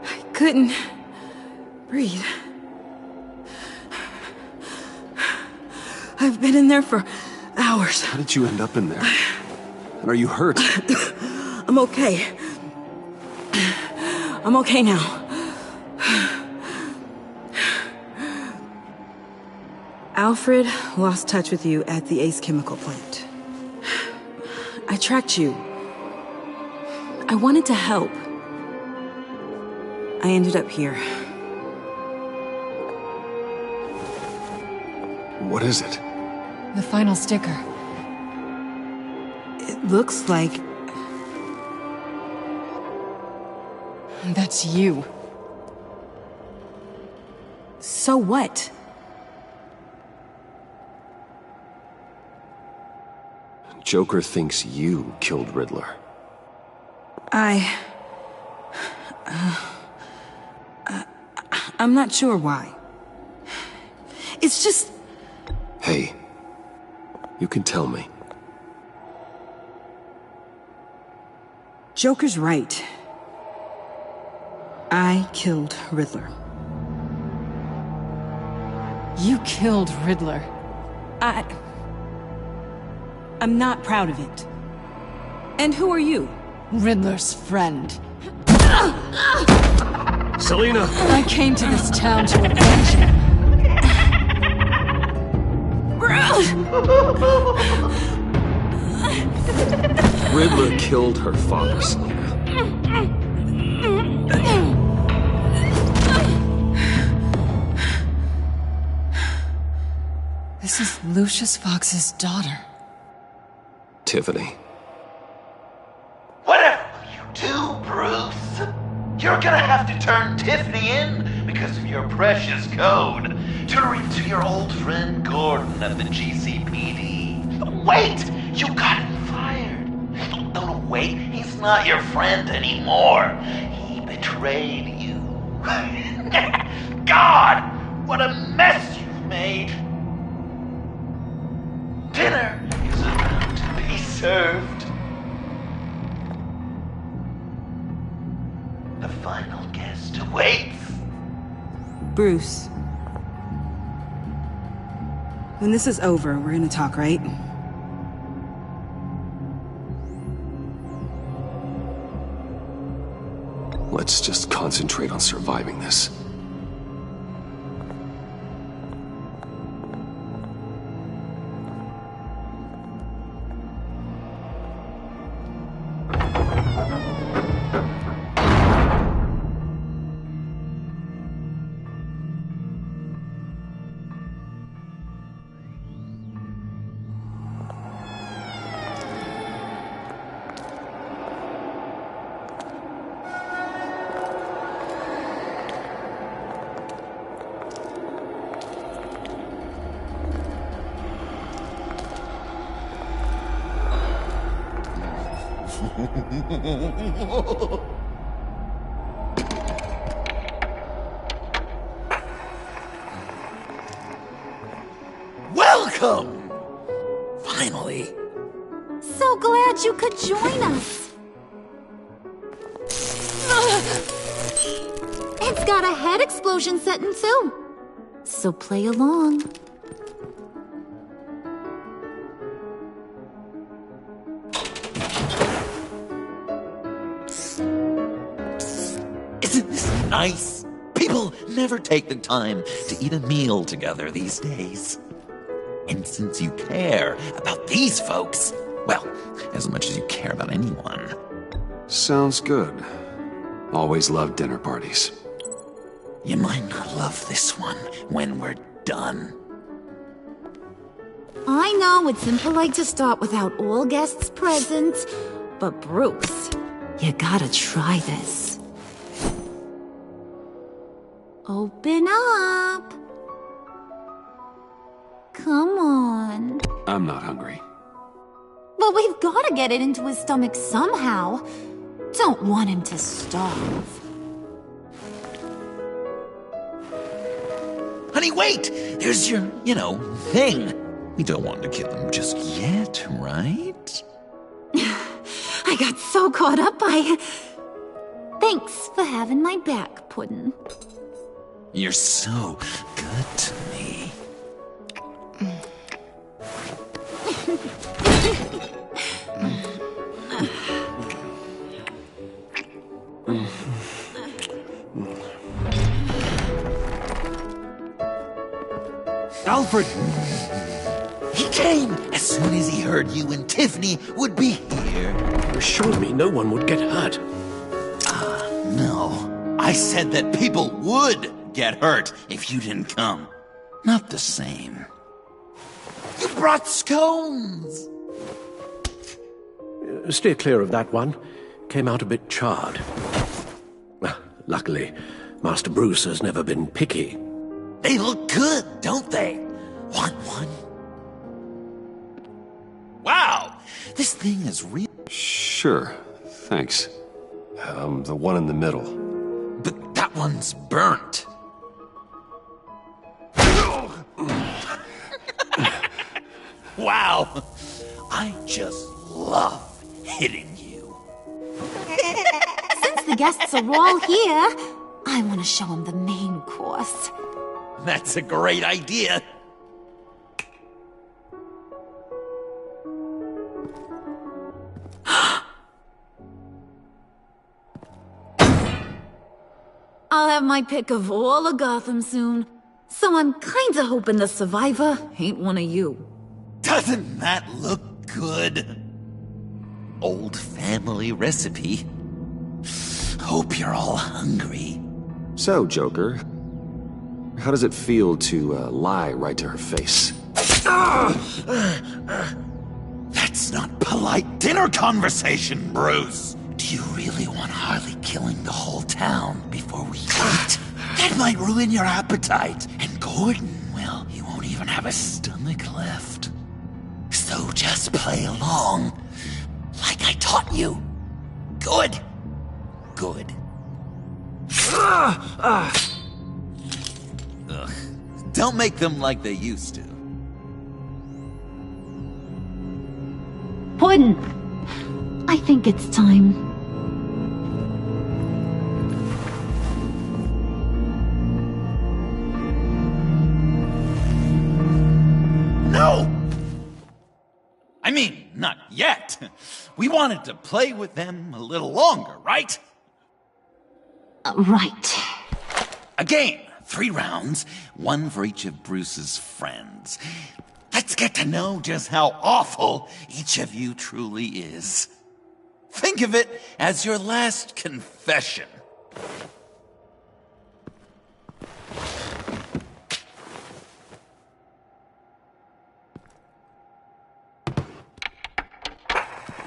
I couldn't breathe. I've been in there for hours. How did you end up in there? And are you hurt? I'm okay. I'm okay now. Alfred lost touch with you at the Ace Chemical plant. I tracked you. I wanted to help. I ended up here. What is it? The final sticker. It looks like... That's you. So what? Joker thinks you killed Riddler. I'm not sure why. It's just... Hey, you can tell me. Joker's right. I killed Riddler. You killed Riddler. I'm not proud of it. And who are you? Riddler's friend. Selina! I came to this town to avenge him. Riddler killed her father, Selina. This is Lucius Fox's daughter. Tiffany. Whatever you do, Bruce, you're gonna have to turn Tiffany in because of your precious code. Turn her into your old friend Gordon at the GCPD. Wait! You got him fired. No, wait. He's not your friend anymore. He betrayed you. God! What a mess you've made. Dinner is about to be served. The final guest awaits. Bruce. When this is over, we're gonna talk, right? Let's just concentrate on surviving this. Welcome! Finally. So glad you could join us. It's got a head explosion setting too. So play along. Isn't this nice? People never take the time to eat a meal together these days. And since you care about these folks, well, as much as you care about anyone. Sounds good. Always love dinner parties. You might not love this one when we're done. I know it's impolite to start without all guests present, but Bruce, you gotta try this. Open up. Come on. I'm not hungry. Well, we've gotta get it into his stomach somehow. Don't want him to starve. Honey, wait! There's your, thing. We don't want to kill him just yet, right? I got so caught up by... Thanks for having my back, Puddin'. You're so good to me. Alfred! He came as soon as he heard you and Tiffany would be here. You assured me no one would get hurt. No. I said that people would get hurt if you didn't come. Not the same. You brought scones! Steer clear of that one. Came out a bit charred. Luckily, Master Bruce has never been picky. They look good, don't they? Want one? Wow! This thing is real. Sure, thanks. The one in the middle. But that one's burnt. Wow! I just love hitting you. Since the guests are all here, I want to show them the main course. That's a great idea. I'll have my pick of all of Gotham soon, so I'm kinda hoping the survivor ain't one of you. Doesn't that look good? Old family recipe. Hope you're all hungry. So, Joker, how does it feel to lie right to her face? That's not polite dinner conversation, Bruce. Do you really want Harley killing the whole town before we eat? That might ruin your appetite. And Gordon, well, he won't even have a stomach left. So just play along, like I taught you. Good. Good. Ugh. Don't make them like they used to. Puddin', I think it's time. No! I mean, not yet. We wanted to play with them a little longer, right? Right. A game. 3 rounds, 1 for each of Bruce's friends. Let's get to know just how awful each of you truly is. Think of it as your last confession.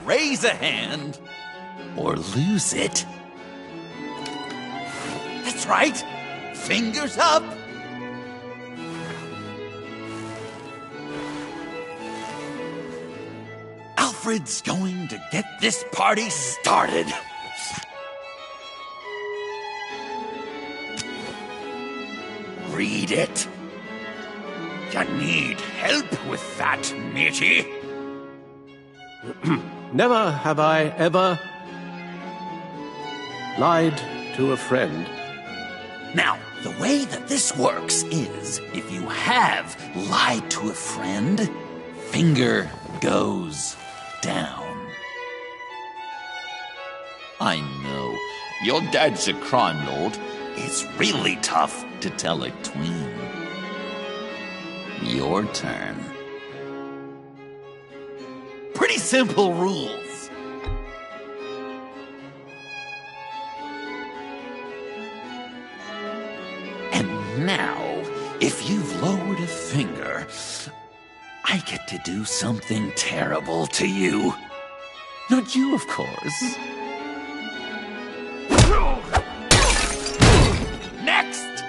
Raise a hand, or lose it. That's right. Fingers up. Alfred's going to get this party started. Read it. You need help with that, matey. Never have I ever lied to a friend. Now, the way that this works is, if you have lied to a friend, finger goes down. I know, your dad's a crime lord. It's really tough to tell a tween. Your turn. Pretty simple rules. And now, if you've lowered a finger, I get to do something terrible to you. Not you, of course. Next!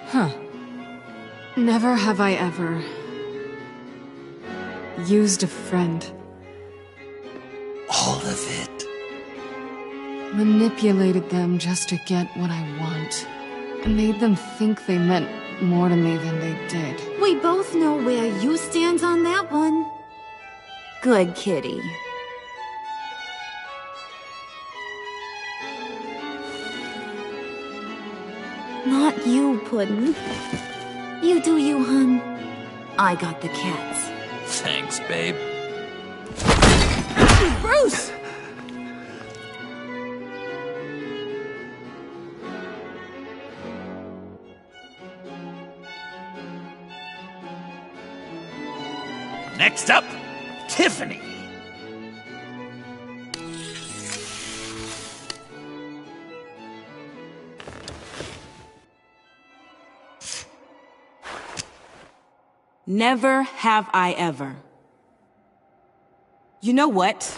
Huh. Never have I ever used a friend. All of it. Manipulated them just to get what I want. Made them think they meant more to me than they did. We both know where you stand on that one. Good kitty. Not you, Puddin'. You do you, hun. I got the cats. Thanks, babe. Bruce! Next up, Tiffany. Never have I ever. You know what?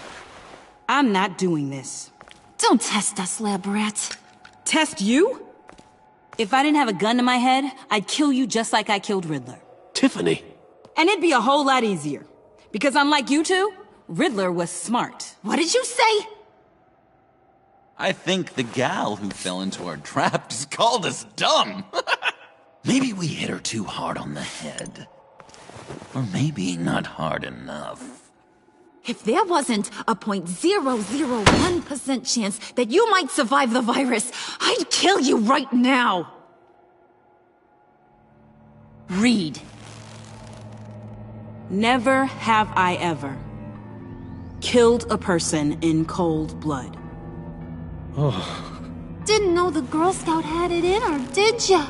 I'm not doing this. Don't test us, lab rat. Test you? If I didn't have a gun to my head, I'd kill you just like I killed Riddler. Tiffany. And it'd be a whole lot easier. Because unlike you two, Riddler was smart. What did you say? I think the gal who fell into our trap just called us dumb. Maybe we hit her too hard on the head. Or maybe not hard enough. If there wasn't a 0.001% chance that you might survive the virus, I'd kill you right now. Read. Never have I ever killed a person in cold blood. Didn't know the Girl Scout had it in her, did ya?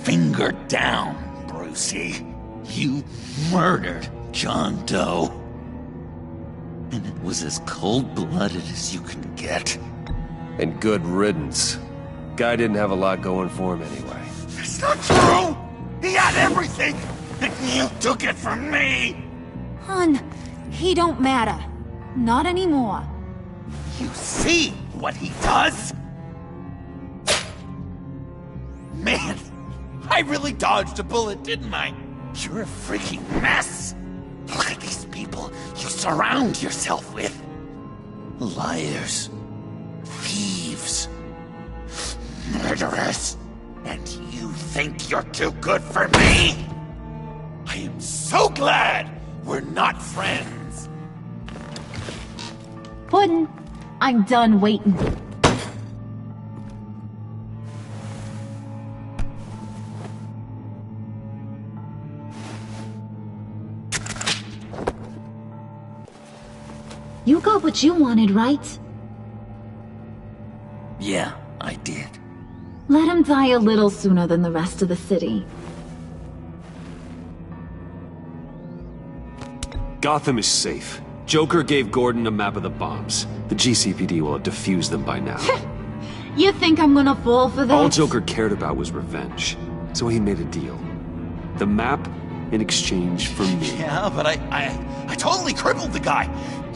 Finger down, Brucey. You murdered John Doe. And it was as cold-blooded as you can get. And good riddance. Guy didn't have a lot going for him anyway. It's not true! He had everything! And you took it from me! Hun, he don't matter. Not anymore. You see what he does? Man, I really dodged a bullet, didn't I? You're a freaking mess! Look at these people you surround yourself with. Liars. Thieves. Murderers. And you think you're too good for me? I am so glad we're not friends. Puddin', I'm done waiting. You got what you wanted, right? Yeah, I did. Let him die a little sooner than the rest of the city. Gotham is safe. Joker gave Gordon a map of the bombs. The GCPD will have defused them by now. You think I'm gonna fall for that? All Joker cared about was revenge, so he made a deal. The map in exchange for me. Yeah, but I totally crippled the guy.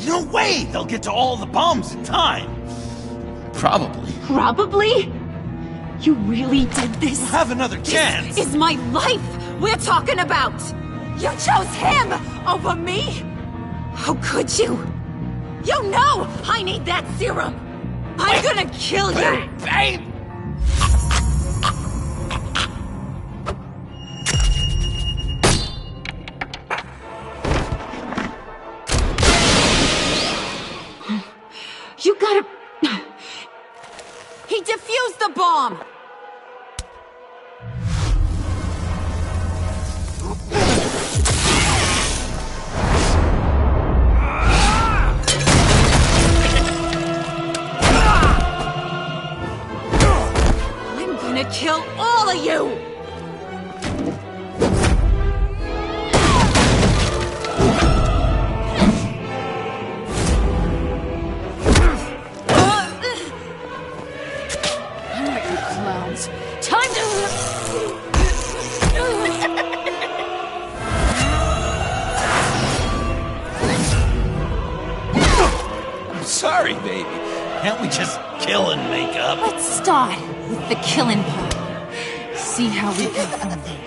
No way they'll get to all the bombs in time. Probably. Probably? You really did this? We'll have another chance. This is my life we're talking about. You chose him over me? How could you? You know I need that serum. I'm gonna kill you. Babe! You gotta... He defused the bomb! I'm gonna kill all of you! clowns. Time to... I'm sorry, baby. Can't we just kill and make up? Let's start with the killing part. See how we go from there.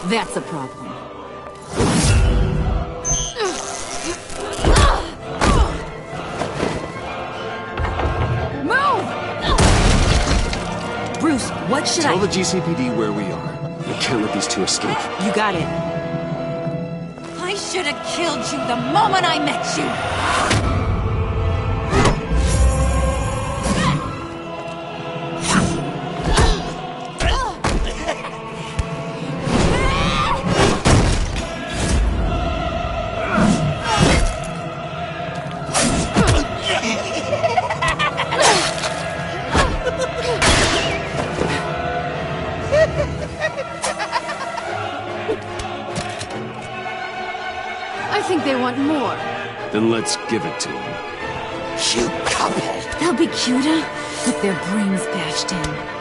That's a problem. Move! Bruce, what should Tell the GCPD where we are. We can't let these two escape. You got it. I should have killed you the moment I met you. I think they want more. Then let's give it to them. You couple. They'll be cuter with their brains bashed in.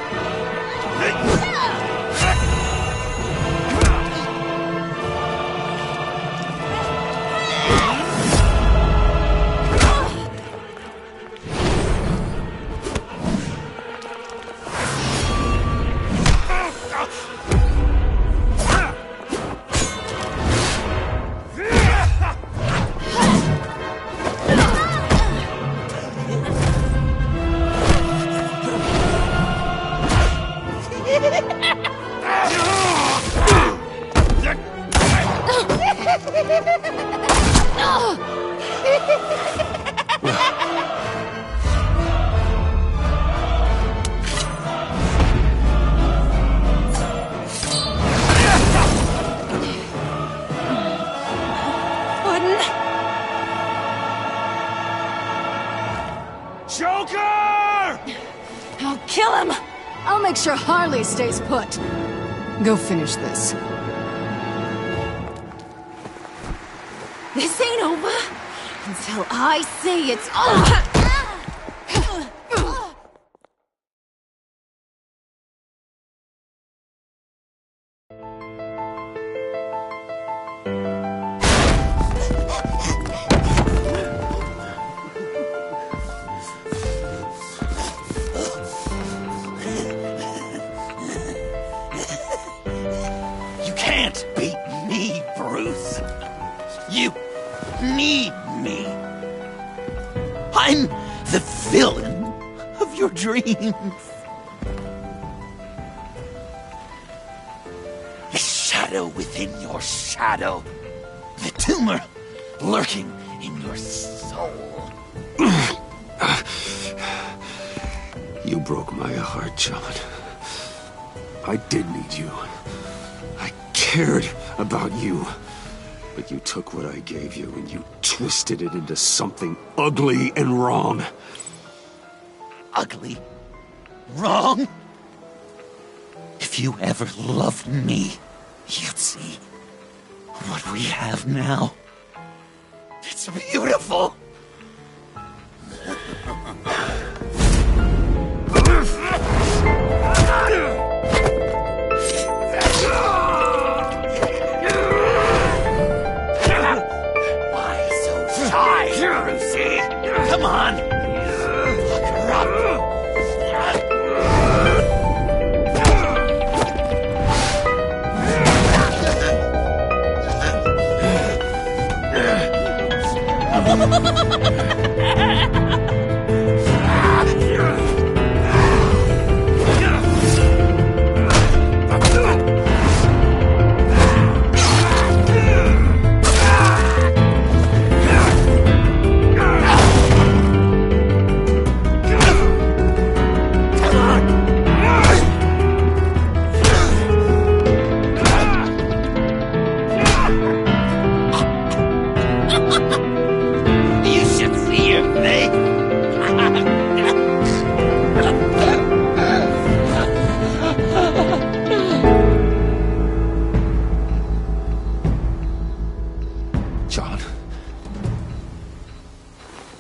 Joker! I'll kill him! I'll make sure Harley stays put. Go finish this. This ain't over until I say it's over! You need me. I'm the villain of your dreams. The shadow within your shadow. The tumor lurking in your soul. You broke my heart, John. I did need you. I cared about you. But you took what I gave you and you twisted it into something ugly and wrong. Ugly? Wrong? If you ever loved me, you'd see what we have now. It's beautiful. Brucey, come on! Look her up!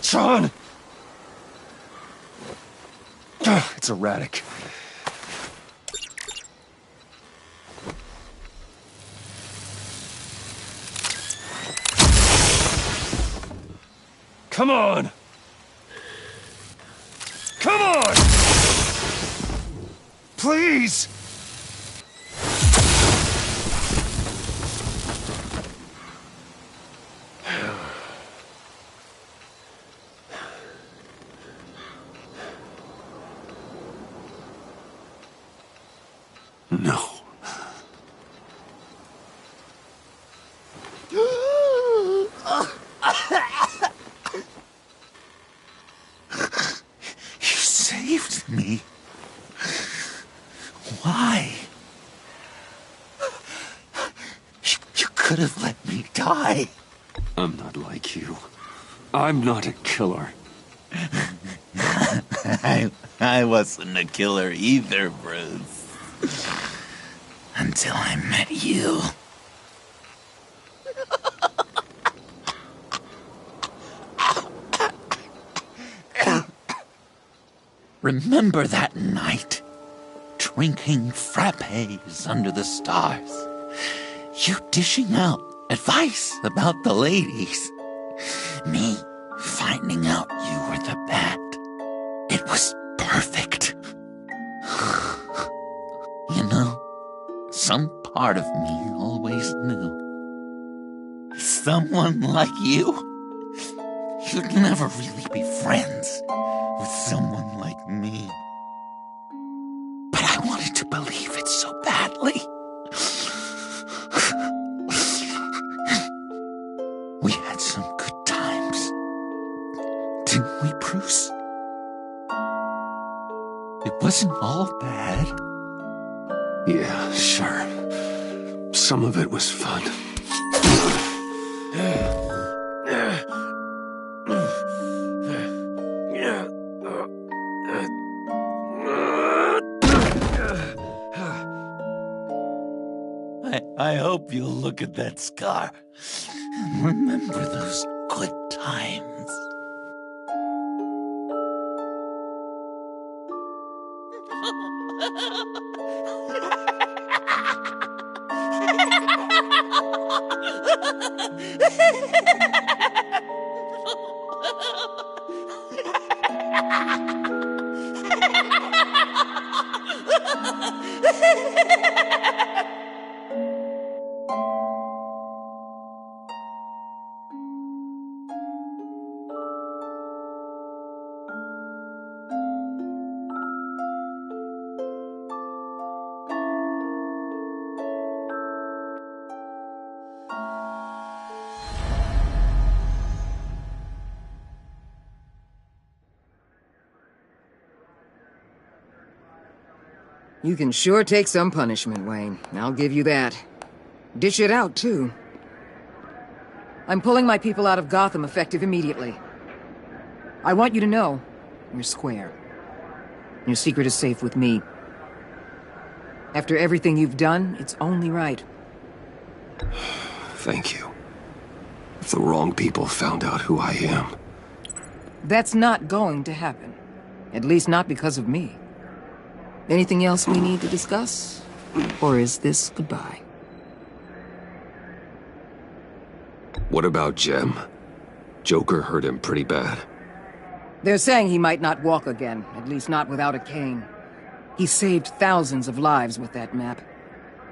Sean! It's erratic. Come on! Come on! Please! No. You saved me. Why? You could have let me die. I'm not like you. I'm not a killer. I wasn't a killer either, Bruce. Until I met you. Remember that night? Drinking frappes under the stars. You dishing out advice about the ladies. Me finding out you were the bat. It was perfect. You know, some part of me always knew. Someone like you, you'd never really be friends with someone like me. But I wanted to believe it so badly. We had some good times, didn't we, Bruce? It wasn't all bad. Yeah, sure. Some of it was fun. I hope you'll look at that scar and remember those good times. You can sure take some punishment, Wayne. I'll give you that. Dish it out, too. I'm pulling my people out of Gotham effective immediately. I want you to know, you're square. Your secret is safe with me. After everything you've done, it's only right. Thank you. If the wrong people found out who I am... That's not going to happen. At least not because of me. Anything else we need to discuss? Or is this goodbye? What about Jem? Joker hurt him pretty bad. They're saying he might not walk again, at least not without a cane. He saved thousands of lives with that map.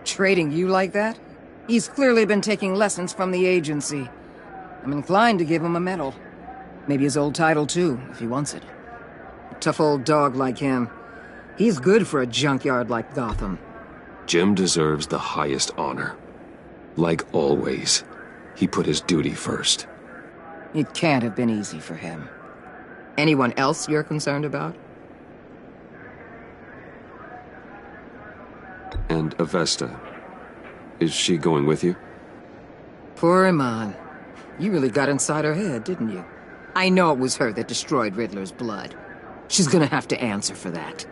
Trading you like that? He's clearly been taking lessons from the agency. I'm inclined to give him a medal. Maybe his old title too, if he wants it. A tough old dog like him. He's good for a junkyard like Gotham. Jim deserves the highest honor. Like always, he put his duty first. It can't have been easy for him. Anyone else you're concerned about? And Avesta, is she going with you? Poor Iman. You really got inside her head, didn't you? I know it was her that destroyed Riddler's blood. She's gonna have to answer for that.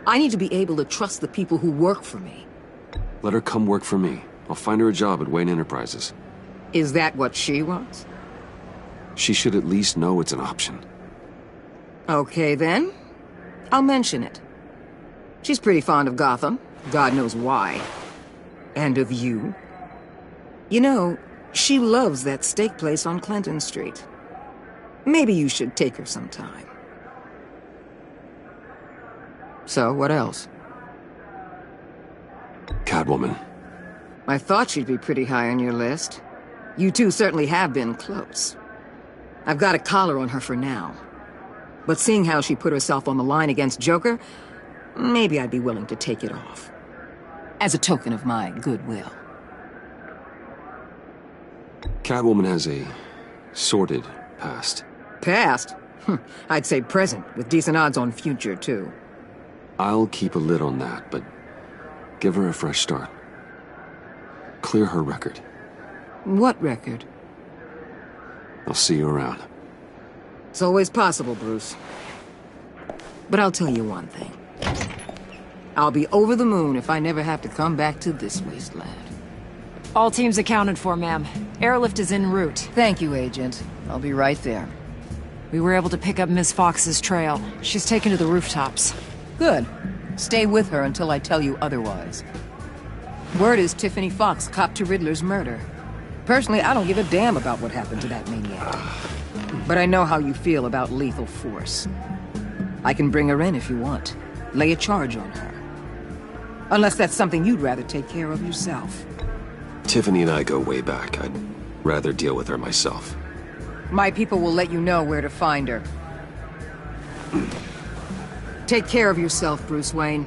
I need to be able to trust the people who work for me. Let her come work for me. I'll find her a job at Wayne Enterprises. Is that what she wants? She should at least know it's an option. Okay, then. I'll mention it. She's pretty fond of Gotham. God knows why. And of you. You know, she loves that steak place on Clinton Street. Maybe you should take her sometime. So, what else? Catwoman. I thought she'd be pretty high on your list. You two certainly have been close. I've got a collar on her for now. But seeing how she put herself on the line against Joker, maybe I'd be willing to take it off. As a token of my goodwill. Catwoman has a sordid past. Past? I'd say present, with decent odds on future, too. I'll keep a lid on that, but give her a fresh start. Clear her record. What record? I'll see you around. It's always possible, Bruce. But I'll tell you one thing. I'll be over the moon if I never have to come back to this wasteland. All teams accounted for, ma'am. Airlift is en route. Thank you, Agent. I'll be right there. We were able to pick up Miss Fox's trail. She's taken to the rooftops. Good. Stay with her until I tell you otherwise. Word is Tiffany Fox copped to Riddler's murder. Personally, I don't give a damn about what happened to that maniac. But I know how you feel about lethal force. I can bring her in if you want. Lay a charge on her. Unless that's something you'd rather take care of yourself. Tiffany and I go way back. I'd rather deal with her myself. My people will let you know where to find her. Take care of yourself, Bruce Wayne.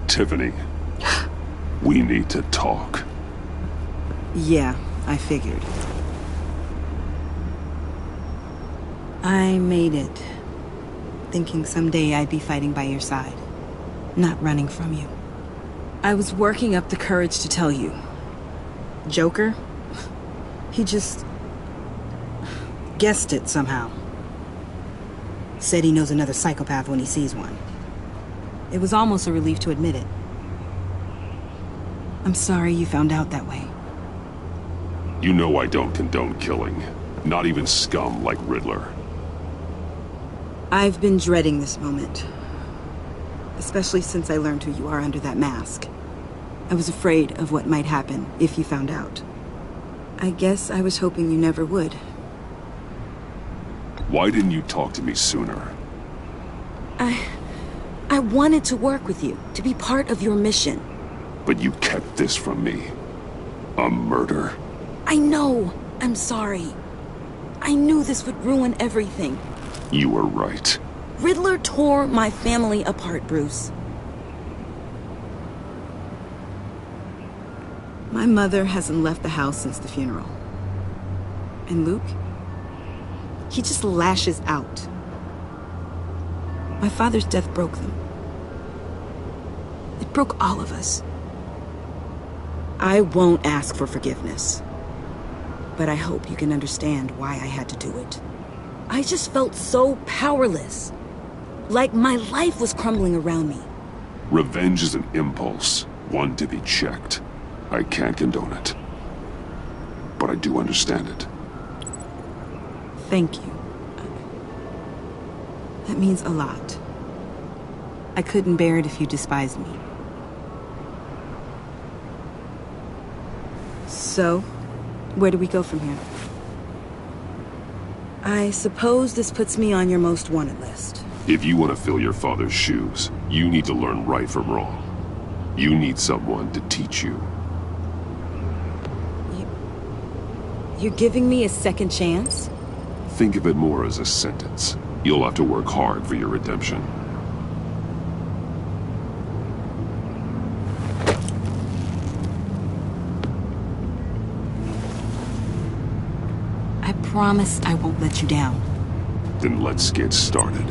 Tiffany, we need to talk. Yeah, I figured. I made it, thinking someday I'd be fighting by your side, not running from you. I was working up the courage to tell you. Joker? He just guessed it somehow. Said he knows another psychopath when he sees one. It was almost a relief to admit it. I'm sorry you found out that way. You know I don't condone killing. Not even scum like Riddler. I've been dreading this moment. Especially since I learned who you are under that mask. I was afraid of what might happen if you found out. I guess I was hoping you never would. Why didn't you talk to me sooner? I wanted to work with you, to be part of your mission. But you kept this from me. A murder. I know. I'm sorry. I knew this would ruin everything. You were right. Riddler tore my family apart, Bruce. My mother hasn't left the house since the funeral. And Luke? He just lashes out. My father's death broke them. It broke all of us. I won't ask for forgiveness. But I hope you can understand why I had to do it. I just felt so powerless. Like my life was crumbling around me. Revenge is an impulse, one to be checked. I can't condone it. But I do understand it. Thank you. That means a lot. I couldn't bear it if you despised me. So, where do we go from here? I suppose this puts me on your most wanted list. If you want to fill your father's shoes, you need to learn right from wrong. You need someone to teach you. You're giving me a second chance? Think of it more as a sentence. You'll have to work hard for your redemption. I promise I won't let you down. Then let's get started.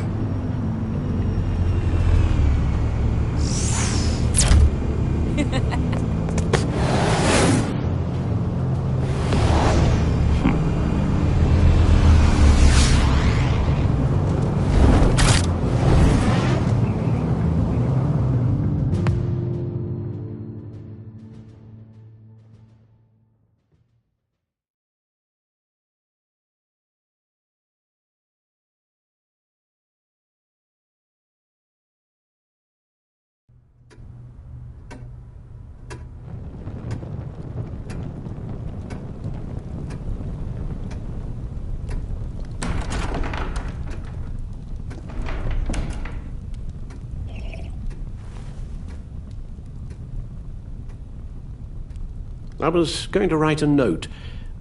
I was going to write a note,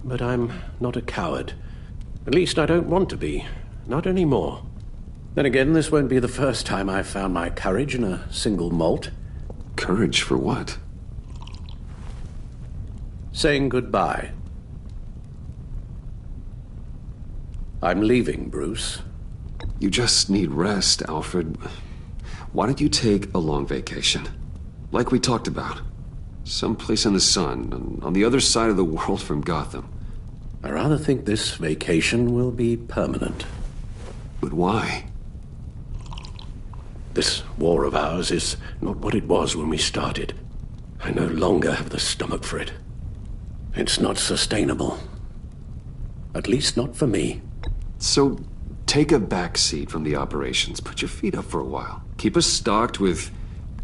but I'm not a coward. At least I don't want to be. Not anymore. Then again, this won't be the first time I've found my courage in a single malt. Courage for what? Saying goodbye. I'm leaving, Bruce. You just need rest, Alfred. Why don't you take a long vacation? Like we talked about. Someplace in the sun, on the other side of the world from Gotham. I rather think this vacation will be permanent. But why? This war of ours is not what it was when we started. I no longer have the stomach for it. It's not sustainable. At least not for me. So, take a back seat from the operations. Put your feet up for a while. Keep us stocked with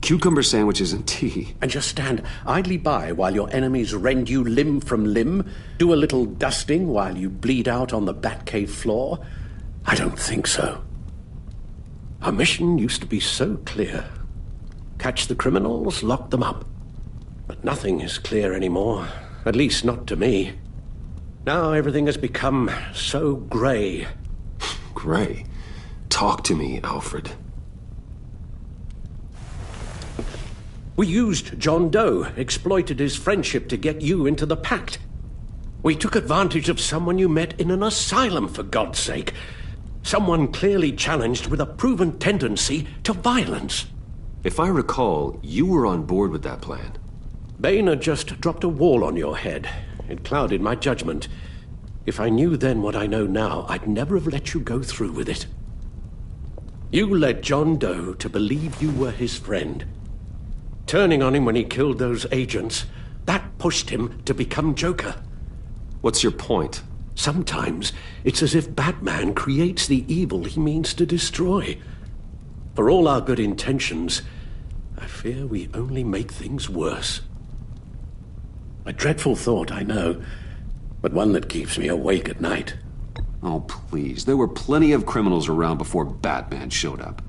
cucumber sandwiches and tea. And just stand idly by while your enemies rend you limb from limb? Do a little dusting while you bleed out on the Batcave floor? I don't think so. Our mission used to be so clear. Catch the criminals, lock them up. But nothing is clear anymore. At least not to me. Now everything has become so grey. Grey? Talk to me, Alfred. We used John Doe, exploited his friendship to get you into the pact. We took advantage of someone you met in an asylum, for God's sake. Someone clearly challenged with a proven tendency to violence. If I recall, you were on board with that plan. Boehner just dropped a wall on your head. It clouded my judgment. If I knew then what I know now, I'd never have let you go through with it. You led John Doe to believe you were his friend. Turning on him when he killed those agents, that pushed him to become Joker. What's your point? Sometimes it's as if Batman creates the evil he means to destroy. For all our good intentions, I fear we only make things worse. A dreadful thought, I know, but one that keeps me awake at night. Oh, please. There were plenty of criminals around before Batman showed up.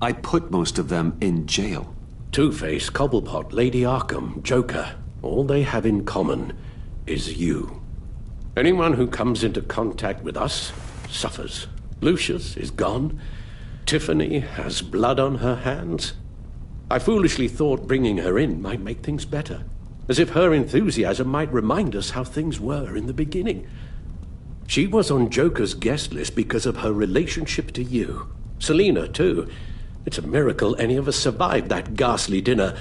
I put most of them in jail. Two-Face, Cobblepot, Lady Arkham, Joker, all they have in common is you. Anyone who comes into contact with us suffers. Lucius is gone. Tiffany has blood on her hands. I foolishly thought bringing her in might make things better, as if her enthusiasm might remind us how things were in the beginning. She was on Joker's guest list because of her relationship to you. Selina, too. It's a miracle any of us survived that ghastly dinner.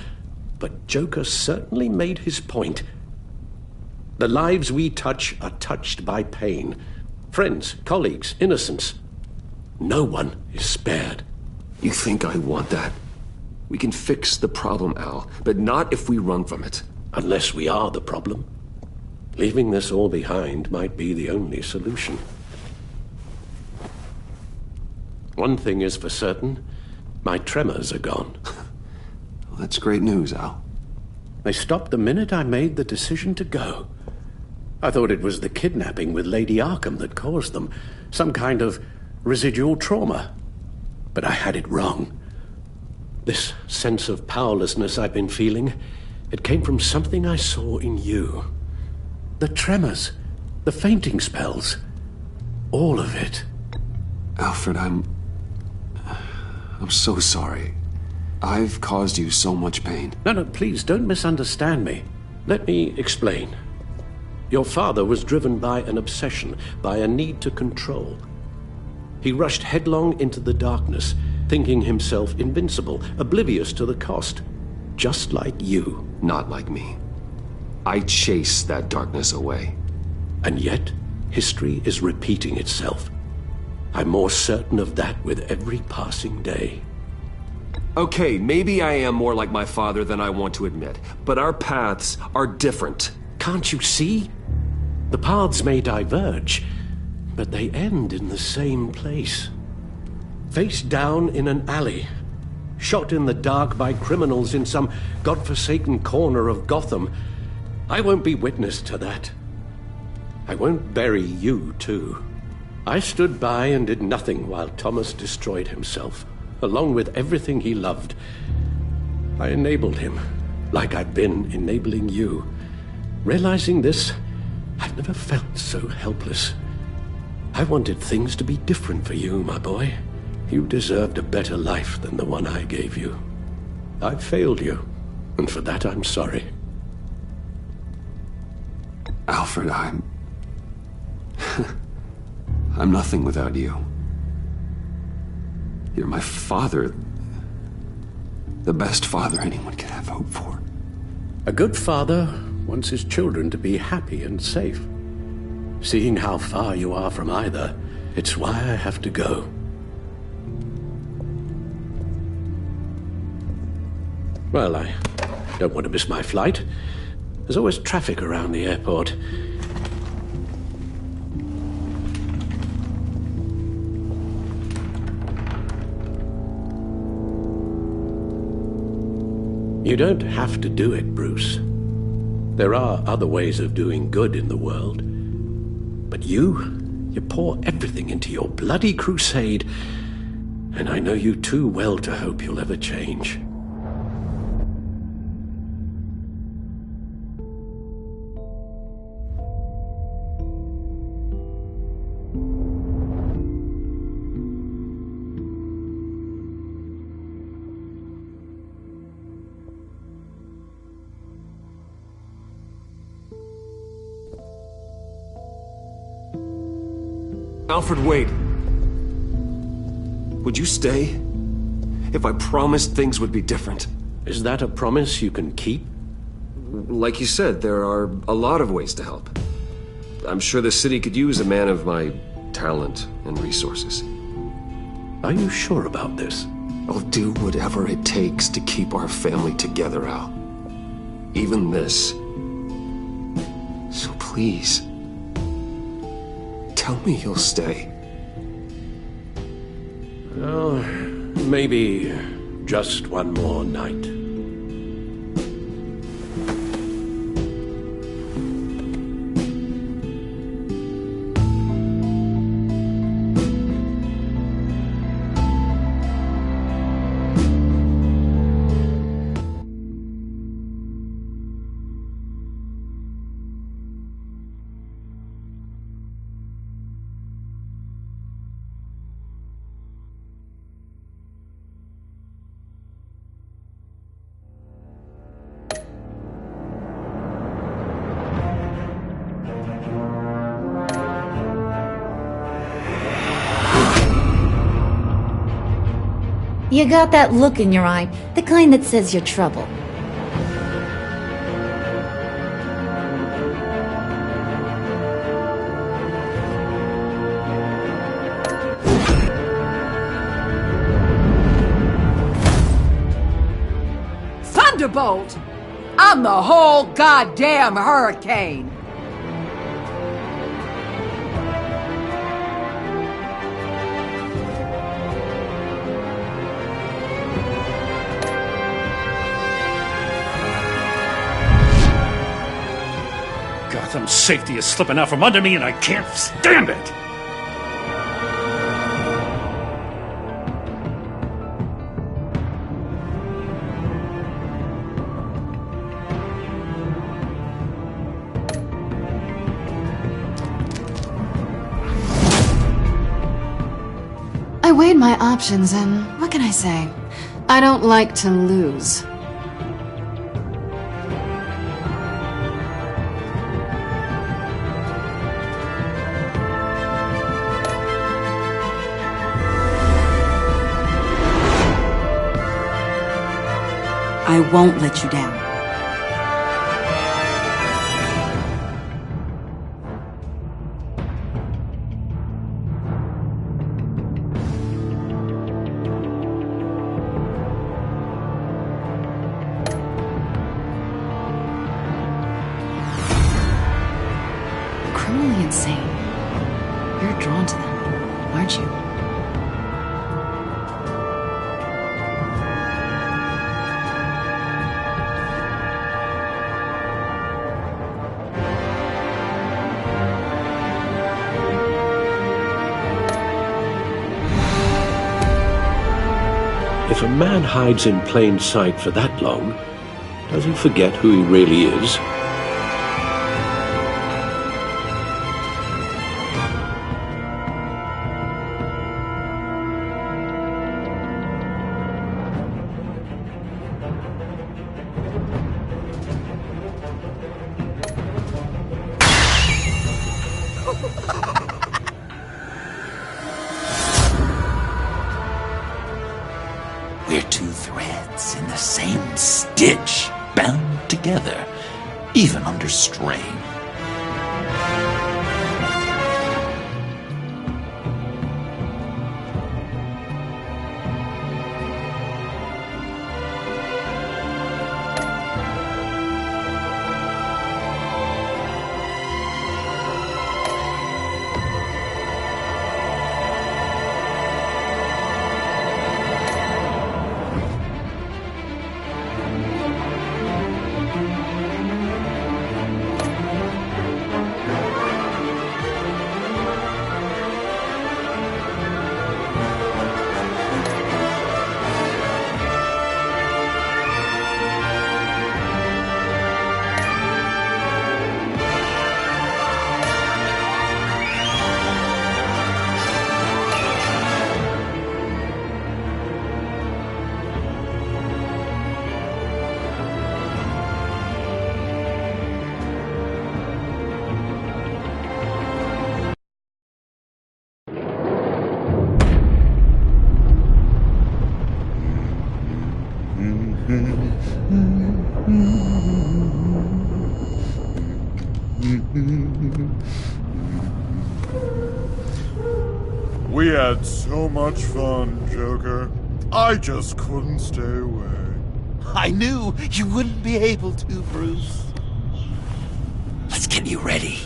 But Joker certainly made his point. The lives we touch are touched by pain. Friends, colleagues, innocents. No one is spared. You think I want that? We can fix the problem, Al, but not if we run from it. Unless we are the problem. Leaving this all behind might be the only solution. One thing is for certain. My tremors are gone. Well, that's great news, Al. They stopped the minute I made the decision to go. I thought it was the kidnapping with Lady Arkham that caused them. Some kind of residual trauma. But I had it wrong. This sense of powerlessness I've been feeling, it came from something I saw in you. The tremors, the fainting spells, all of it. Alfred, I'm so sorry. I've caused you so much pain. No, please don't misunderstand me. Let me explain. Your father was driven by an obsession, by a need to control. He rushed headlong into the darkness, thinking himself invincible, oblivious to the cost. Just like you. Not like me. I chase that darkness away. And yet, history is repeating itself. I'm more certain of that with every passing day. Okay, maybe I am more like my father than I want to admit, but our paths are different. Can't you see? The paths may diverge, but they end in the same place. Face down in an alley, shot in the dark by criminals in some godforsaken corner of Gotham. I won't be witness to that. I won't bury you, too. I stood by and did nothing while Thomas destroyed himself, along with everything he loved. I enabled him, like I've been enabling you. Realizing this, I've never felt so helpless. I wanted things to be different for you, my boy. You deserved a better life than the one I gave you. I failed you, and for that I'm sorry. Alfred, I'm nothing without you. You're my father. The best father anyone could have hope for. A good father wants his children to be happy and safe. Seeing how far you are from either, it's why I have to go. Well, I don't want to miss my flight. There's always traffic around the airport. You don't have to do it, Bruce. There are other ways of doing good in the world. But you pour everything into your bloody crusade, and I know you too well to hope you'll ever change. Alfred, wait. Would you stay? If I promised things would be different. Is that a promise you can keep? Like you said, there are a lot of ways to help. I'm sure the city could use a man of my talent and resources. Are you sure about this? I'll do whatever it takes to keep our family together, Al. Even this. So please, tell me you'll stay. Oh, maybe just one more night. You got that look in your eye, the kind that says you're trouble. Thunderbolt! I'm the whole goddamn hurricane! Gotham's safety is slipping out from under me and I can't stand it! I weighed my options and what can I say? I don't like to lose. I won't let you down. Criminally insane. You're drawn to them, aren't you? If a man hides in plain sight for that long, does he forget who he really is? We're two threads in the same stitch, bound together, even under strain. We had so much fun, Joker. I just couldn't stay away. I knew you wouldn't be able to, Bruce. Let's get you ready.